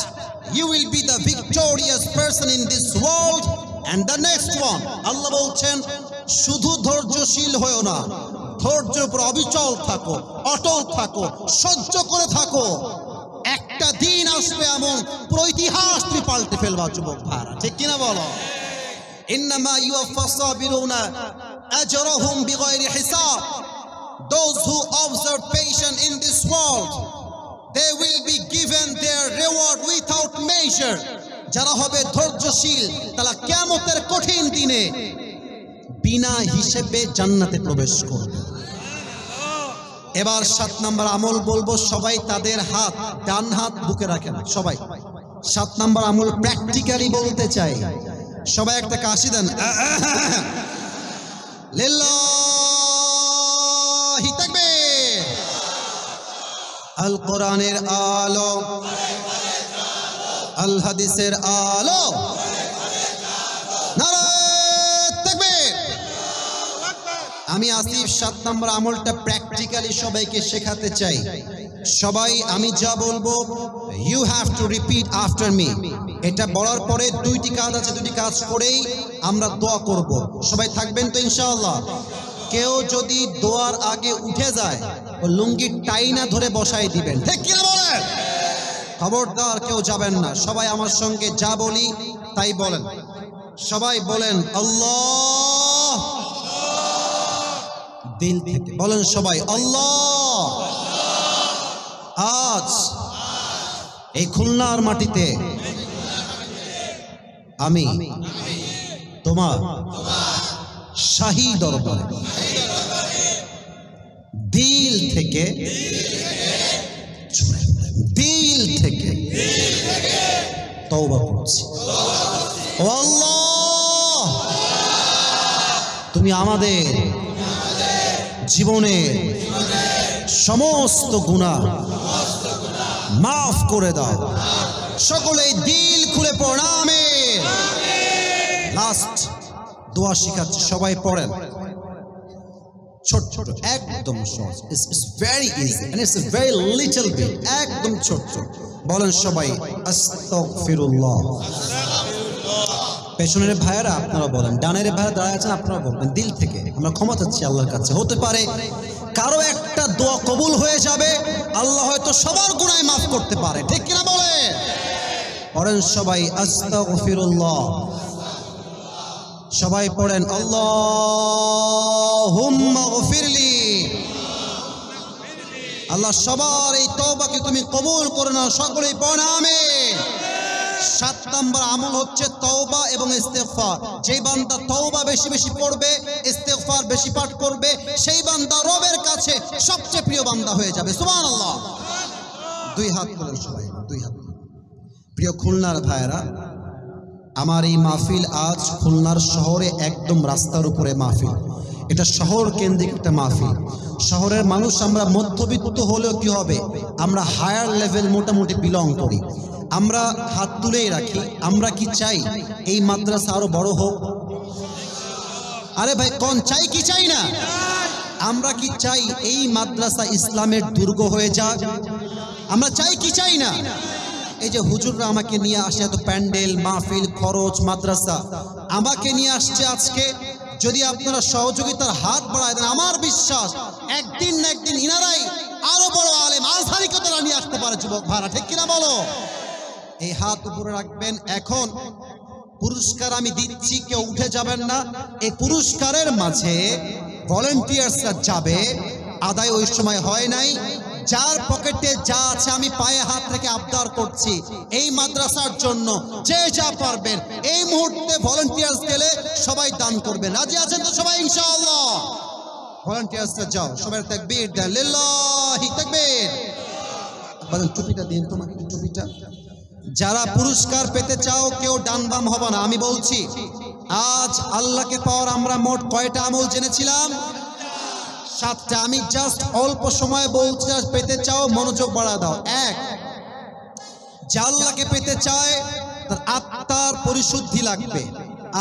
you will be the victorious person in this world and the next one. আল্লাহ বলছেন শুধু ধৈর্যশীল হয়ো না, ধৈর্যের উপর অবিচল থাকো, অটল থাকো, সহ্য করে থাকো। একটা দিন আসবে এমন পুরো ইতিহাস তুমি পাল্টে ফেলবা যুবক ভাইরা, ঠিক কিনা বলো? ইন্নামা ইউওয়াফাস সাবিরুনা আজরাহুম বিগাইরি হিসাব। Those who observe patience in this world, they will be given their reward without measure. যারা হবে ধৈর্যশীল তারা কিয়ামতের কঠিন দিনে বিনা হিসেবে জান্নাতে প্রবেশ করবে। এবার 7 নাম্বার আমল বলবো, সবাই তাদের হাত, ডান হাত বুকে রাখেন সবাই। 7 নাম্বার আমল প্র্যাকটিক্যালি বলতে চাই, সবাই একটা কাশি দেন। লিল্লাহি তাকবীর। আল কোরআনের আলো, আল হাদিসের আলো, নারায়ে তাকবীর। আমি আসিফ 7 নম্বর আমলটা প্র্যাকটিক্যালি সবাইকে শেখাতে চাই। সবাই আমি যা বলবো you have to repeat after me. এটা বলার পরে 2টি কাজ আছে, 2টি কাজ করেই আমরা দোয়া করব। সবাই থাকবেন তো ইনশাআল্লাহ? কেউ যদি দোয়ার আগে উঠে যায়, ও লুঙ্গির টাইনা ধরে বসাই দিবেন, ঠিক কিনা বলেন? খবরদার কেউ যাবেন না, সবাই আমার সঙ্গে যা বলি তাই বলেন। সবাই বলেন আল্লাহ, দিল থেকে বলেন সবাই আল্লাহ। আজ এই খুলনার মাটিতে আমি তোমার শাহী দরবারে দিল থেকে তওবা করছি। ও আল্লাহ, তুমি আমাদের জীবনের সমস্ত গুনাহ মাফ করে দাও। সকলে দিল খুলে পড়েন আমিন। লাস্ট দোয়া শিখাচ্ছি, সবাই পড়েন। ছোট ছোট, একদম সহজ, it's very easy and it's very little bit, একদম ছোট ছোট। বলেন সবাই আস্তাগফিরুল্লাহ। পেছনের ভাইয়েরা আপনারা বলেন, ডানের ভাইয়েরা দাঁড়ায় আছেন আপনারা বলবেন দিল থেকে আমরা ক্ষমা চাচ্ছি আল্লাহর কাছে। হতে পারে কারো একটা দোয়া কবুল হয়ে যাবে, আল্লাহ হয়তো সবার গুনাহ মাফ করতে পারে, ঠিক কিনা বলে? পড়েন সবাই আস্তাগফিরুল্লাহ। সবাই পড়েন আল্লাহুম্মা গফিরলি। আল্লাহ সবার এই তওবাকে তুমি কবুল করে নাও, সকলেই পড়েন আমিন। 7 নম্বর আমল হচ্ছে তওবা এবং ইস্তেগফার। যেই বান্দা তওবা বেশি বেশি পড়বে, ইস্তেগফার বেশি পাঠ করবে, সেই বান্দা রবের কাছে সবচেয়ে প্রিয় বান্দা হয়ে যাবে। সুবহানাল্লাহ। দুই হাত তোলেন সবাই, দুই হাত। প্রিয় খুলনার ভাইয়েরা, আমার এই মাহফিল আজ খুলনার শহরে একদম রাস্তার উপরে মাহফিল। এটা শহর কেন্দ্রিক একটা মাহফিল। শহরের মানুষ আমরা মধ্যবিত্ত হলেও কি হবে, আমরা হায়ার লেভেল মোটামুটি বিলং করি। আমরা হাত তুলেই রাখি। আমরা কি চাই এই মাদ্রাসা আরো বড় হোক? আরে ভাই কোন চাই কি চাই না? আমরা কি চাই এই মাদ্রাসা ইসলামের দুর্গ হয়ে যাক? আমরা চাই কি চাই না? এই যে হুজুররা আমাকে নিয়ে আসে, এত প্যান্ডেল, মাহফিল, খরচ, মাদ্রাসা আমাকে নিয়ে আসছে আজকে। যদি আপনারা সহযোগিতার হাত বাড়ায় দেন, আমার বিশ্বাস একদিন না একদিন ইনারাই আরো বড় আলেম আজহারিকে তারা নিয়ে আসতে পারে। যুবক ভাড়া, ঠিক কিনা বলো? এই হাত উপরে রাখবেন। এখন পুরস্কার আমি দিচ্ছি, কেউ উঠে যাবেন না। এই পুরস্কারের মাঝে ভলেন্টিয়ার্সরা যাবে, আদায় ওই সময় হয় নাই। যার পকেটে যা আছে আমি পায়ে হাত রেখে আবদার করছি, এই মাদ্রাসার জন্য যে যা পারবেন এই মুহূর্তে ভলেন্টিয়ার্স গেলে সবাই দান করবেন। রাজি আছেন তো সবাই ইনশাআল্লাহ? ভলেন্টিয়ার্সরা যাও, সবাই তাকবীর দেন, লিল্লাহি তাকবীর। বলেন টুপিটা দিন, তোমাকে টুপিটা। যারা পুরস্কার পেতে চাও কেউ ডান বাম হবে না, আমি বলছি। আজ আল্লাহকে পাওয়ার আমরা মোট কয়টা আমল জেনেছিলাম? 7টা। আমি জাস্ট অল্প সময় বলছি, পেতে চাও মনোযোগ বাড়া দাও। 1, যে আল্লাহকে পেতে চায় তার আত্মার পরিশুদ্ধি লাগবে।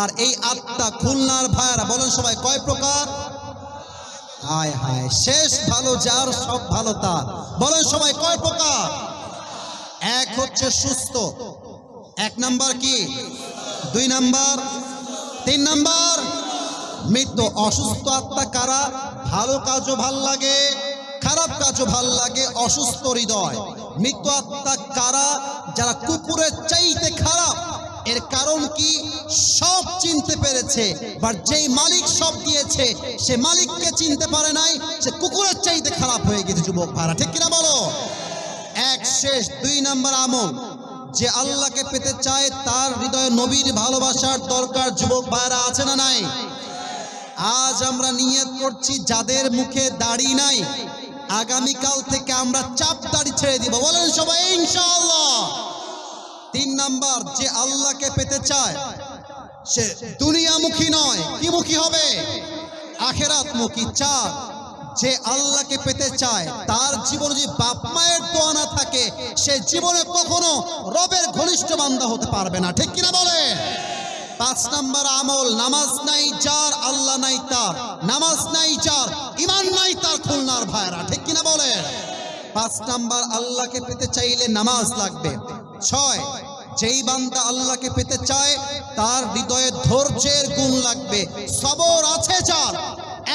আর এই আত্মা খুলনার ভাইরা বলেন সবাই কয় প্রকার? হায় হায়, শেষ ভালো যার সব ভালো তার। বলেন সবাই কয় প্রকার? 1 হচ্ছে সুস্থ। 1 নাম্বার কি? 2 নাম্বার, 3 নাম্বার মৃত। অসুস্থ আত্মা কারা? ভালো কাজও ভাল লাগে, খারাপ কাজও ভাল লাগে, অসুস্থ হৃদয়। মৃত আত্মা কারা? যারা কুকুরের চাইতে খারাপ। এর কারণ কি? সব চিনতে পেরেছে, বাট যেই মালিক সব দিয়েছে সে মালিককে চিনতে পারে নাই, সে কুকুরের চাইতে খারাপ হয়ে গেছে। যুবক ভাইরা, ঠিক কিনা বলো? 1 শেষ। 2 নাম্বার আমল, যে আল্লাহকে পেতে চায় তার হৃদয়ে নবীর ভালোবাসার দরকার। যুবক ভাইরা আছে না নাই? আজ আমরা নিয়ত করছি যাদের মুখে দাড়ি নাই, আগামীকাল থেকে আমরা চাপ দাড়ি ছেড়ে দিব। বলেন সবাই ইনশাআল্লাহ। 3 নাম্বার, যে আল্লাহকে পেতে চায় সে দুনিয়ামুখী নয়, কি মুখী হবে? আখিরাতমুখী। 4, যে আল্লাহকে পেতে চায় তার জীবনে যদি বাপ মায়ের দোয়া না থাকে সে জীবনে কখনো রবের ঘনিষ্ঠ বান্দা হতে পারবে না, ঠিক কিনা বলে? 5 নাম্বার আমল, নামাজ নাই যার, আল্লাহ নাই তার। নামাজ নাই যার, ঈমান নাই তার। খুলনার ভাইরা, ঠিক কিনা বলে? 5 নাম্বার, আল্লাহকে পেতে চাইলে নামাজ লাগবে। 6, যেই বান্দা আল্লাহকে পেতে চায় তার হৃদয়ে ধৈর্যের গুণ লাগবে। সবর আছে যার,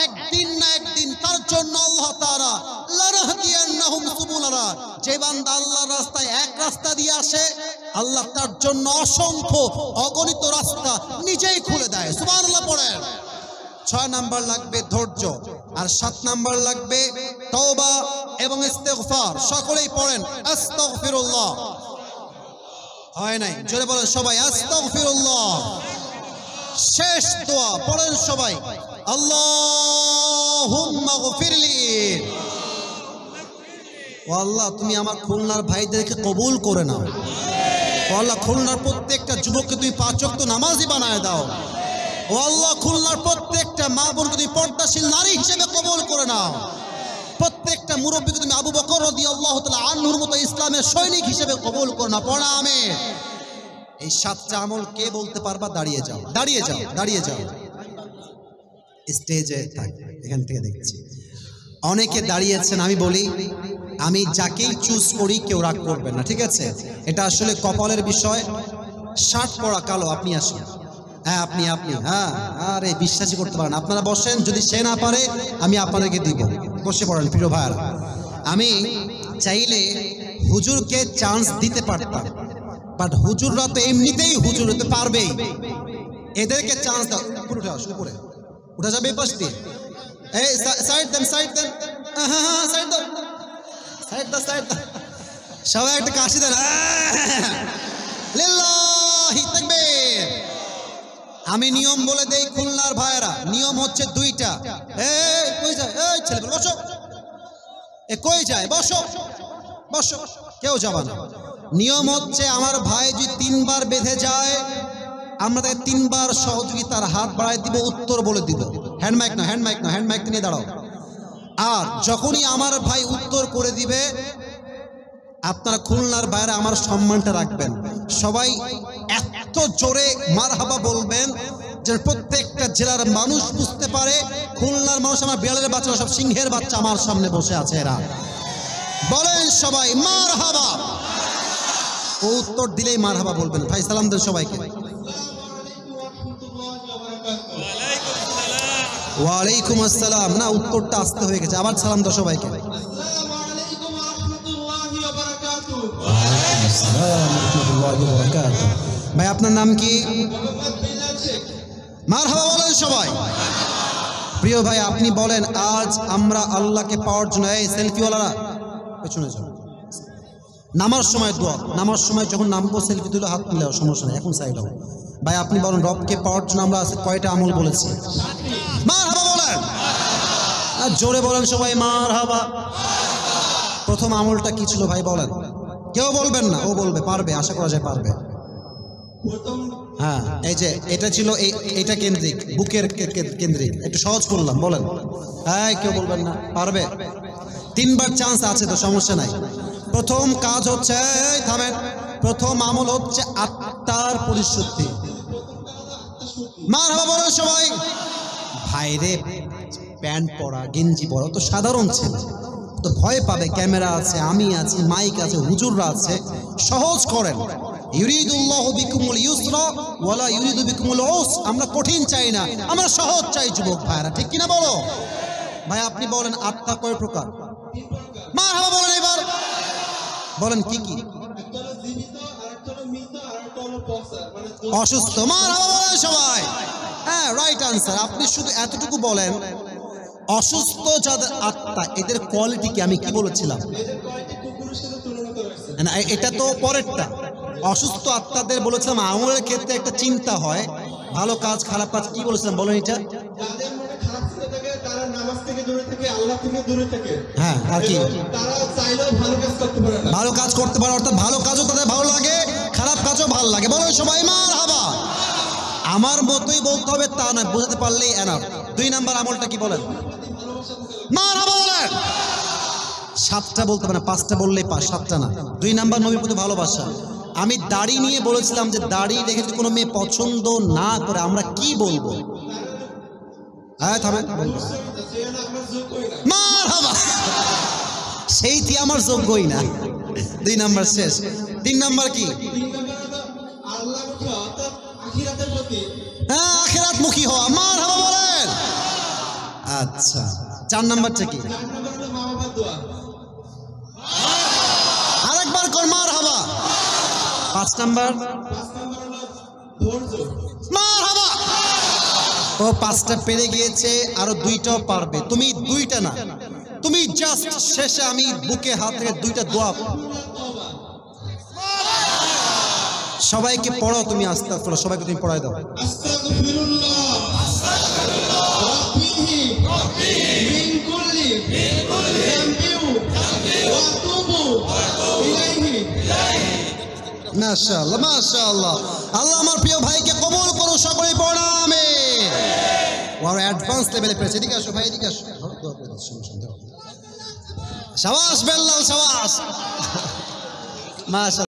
একদিন না একদিন তার জন্য আল্লাহ তাআলা লানাহদিয়ান্নাহুম সুবুলানা, যে বান্দা আল্লাহর রাস্তায় এক রাস্তা দিয়ে আসে আল্লাহ তার জন্য অসংখ্য অগণিত রাস্তা নিজেই খুলে দেয়। সুবহানাল্লাহ পড়েন। 6 নাম্বার লাগবে ধৈর্য, আর 7 নাম্বার লাগবে তওবা এবং ইস্তেগফার। সকলেই পড়েন আস্তাগফিরুল্লাহ। হয় নাই, জোরে বলেন সবাই আস্তাগফিরুল্লাহ। শেষ দোয়া পড়েন সবাই আল্লাহুম্মা গফিরলি। ও আল্লাহ, তুমি আমার খুলনার ভাইদেরকে কবুল করে নাও। ও আল্লাহ, খুলনার প্রত্যেকটা যুবককে তুমি 5 ওয়াক্ত নামাজি বানায় দাও। ও আল্লাহ, খুলনার প্রত্যেকটা মা বোনকে তুমি পর্দাশীল নারী হিসেবে কবুল করে নাও। প্রত্যেকটা মুরব্বীকে তুমি আবু বকর রাদিয়াল্লাহু তাআলা আনহুর মতো ইসলামের সৈনিক হিসেবে কবুল করে নাও। পড়া আমিন। এই 7টা আমল কে বলতে পারবা? দাঁড়িয়ে যাও, দাঁড়িয়ে যাও, দাঁড়িয়ে যাও। স্টেজে থাক, এখান থেকে দেখছি অনেকে দাঁড়িয়েছেন। আমি বলি, আমি যাকেই চুজ করি কেউ রাগ করবেন না, ঠিক আছে? এটা আসলে কপালের বিষয়। শার্ট পরা কালো, আপনি আসেন। হ্যাঁ আপনি হ্যাঁ, আরে বিশ্বাসই করতে পারেন। আপনারা বসেন, যদি সে না পারে আমি আপনাদেরকে দিব। বসে পড়েন প্রিয় ভাইরা। আমি চাইলে হুজুরকে চান্স দিতে পারতাম, বাট হুজুররা তো এমনিতেই হুজুর হতে পারবেই। এদেরকে চান্স দাও। উপরে উঠে আসো, উপরে উঠে যাবে এই পাশ দিয়ে। এই সাইড দেন, সাইড দেন, হ্যাঁ সাইড দাও, সাইড দাও, সাইড দাও। সবাই একটা কাশি দেন। লিল্লাহি তাকবীর। আমি নিয়ম বলে দেই খুলনার ভাইরা, নিয়ম হচ্ছে 2টা। এই কই যায়? এই ছেলে বসো। এ কই যায়? বসো, বসো, কেউ যাবে না। নিয়ম হচ্ছে আমার ভাই যদি 3 বার বেঁধে যায়, আমরা তাকে 3 বার সহযোগিতার হাত বাড়ায় দিব, উত্তর বলে দিব। হ্যান্ড মাইক না, হ্যান্ড মাইক না, হ্যান্ড মাইক নিয়ে দাঁড়াও। আর যখনই আমার ভাই উত্তর করে দিবে, আপনারা খুলনার বাইরে আমার সম্মানটা রাখবেন। সবাই এত জোরে মারহাবা বলবেন যে প্রত্যেকটা জেলার মানুষ বুঝতে পারে খুলনার মানুষ আমার বিড়ালের বাচ্চা, সব সিংহের বাচ্চা আমার সামনে বসে আছে। এরা বলেন সবাই মারহাবা। ও উত্তর দিলেই মারহাবা বলবেন। ভাই সালাম দেন সবাইকে। ওয়ালাইকুম আসসালাম। না, উত্তরটা আসতে হয়ে গেছে, আবার সালাম দাও সবাইকে। ভাই আপনার নাম কি? মারহাবা বলেন সবাই। প্রিয় ভাই আপনি বলেন, আজ আমরা আল্লাহকে পাওয়ার জন্য, এই সেলফিওয়ালারা পেছনে যাও, নামার সময় দোয়া, নামার সময় যখন নামবো সেলফি তুলে হাত মিলাও, সমস্যা নেই, এখন সাইড হও। ভাই আপনি বলেন, রবকে পাওয়ার জন্য আমরা আজকে কয়টা আমল বলেছি? মারহাবা বলেন, আর জোরে বলেন সবাই মারহাবা। প্রথম আমলটা কি ছিল ভাই বলেন? কেউ বলবেন না, ও বলবে, পারবে, আশা করা যায় পারবে। হ্যাঁ, এই যে এটা ছিল, এইটা কেন্দ্রিক, বুকের কেন্দ্রিক, একটু সহজ করলাম, বলেন। হ্যাঁ, কেউ বলবেন না, পারবে। 3 বার চান্স আছে তো, সমস্যা নাই। প্রথম কাজ হচ্ছে, থামেন, প্রথম আমল হচ্ছে আত্মার পরিশুদ্ধি। মারহাবা বলেন সবাই। ভাইরে, প্যান্ট পরা, গেঞ্জি পরা তো সাধারণ ছেলে, তো ভয় পাবে, ক্যামেরা আছে, আমি আছি, মাইক আছে, হুজুররা আছে। সহজ করেন। ইউরিদুল্লাহু বিকুমুল ইউসরা ওয়ালা ইউরিদু বিকুমুল উস। আমরা কঠিন চাই না, আমরা সহজ চাই যুবক ভাইরা, ঠিক কিনা বলো? ভাই আপনি বলেন, আত্মা কয় প্রকার? মারহাবা বলেন এবার, বলেন কি কি? অসুস্থ। মারহাবা বলেন সবাই। হ্যাঁ, রাইট আনসার। আপনি শুধু এতটুকু বলেন, অসুস্থ যাদের আত্মা, এদের কোয়ালিটি কি? আমি কি বলেছিলাম? না, এটা তো পরেরটা। অসুস্থ আত্মাদের বলেছিলাম আমলের ক্ষেত্রে একটা চিন্তা হয়, ভালো কাজ খারাপ কাজ। কি বলেছিলাম বলেন এটা? হ্যাঁ, আর কি? ভালো কাজ করতে পারে, অর্থাৎ ভালো কাজও তাদের ভালো লাগে, খারাপ কাজও ভালো লাগে। বলেন সবাই মারহাবা। আমার মতোই বলতে হবে তা নয়, বুঝতে পারলেই এনাফ। 2 নাম্বার আমলটা কি বলেন? মারহাবা বলেন। 7টা বলতে পারে, 5টা বললেই 7টা না। 2 নাম্বার নবীর প্রতি ভালোবাসা। আমি দাড়ি নিয়ে বলেছিলাম যে দাড়ি রেখে যদি কোনো মেয়ে পছন্দ না করে আমরা কি বলবো? হ্যাঁ থামেন, মারহাবা। সেইটি আমার যোগ্যই না। 2 নাম্বার শেষ। 3 নাম্বার কি? হ্যাঁ, আখিরাত মুখী হওয়া। মারহাবা বলেন। আচ্ছা, 4 নাম্বারটা কি? আরেকবার কর মারহাবা। 5 নাম্বার মারহাবা। ও 5টা পেরে গিয়েছে, আরো 2টাও পারবে। তুমি 2টা না, তুমি জাস্ট শেষে আমি বুকে হাত রেখে 2টা দোয়া। সবাইকে পড়াও তুমি, আস্তাগফিরুল্লাহ, সবাইকে তুমি পড়ায় দাও। মাশাআল্লাহ মাশাআল্লাহ। আল্লাহ আমার প্রিয় ভাইকে কবুল করো, সকলে পড়া আমিন। ওর অ্যাডভান্স লেভেলে পেয়েছে। এদিকে আসো ভাই, এদিকে আসো। শাবাশ বেল্লাল, শাবাশ। মাশাআল্লাহ।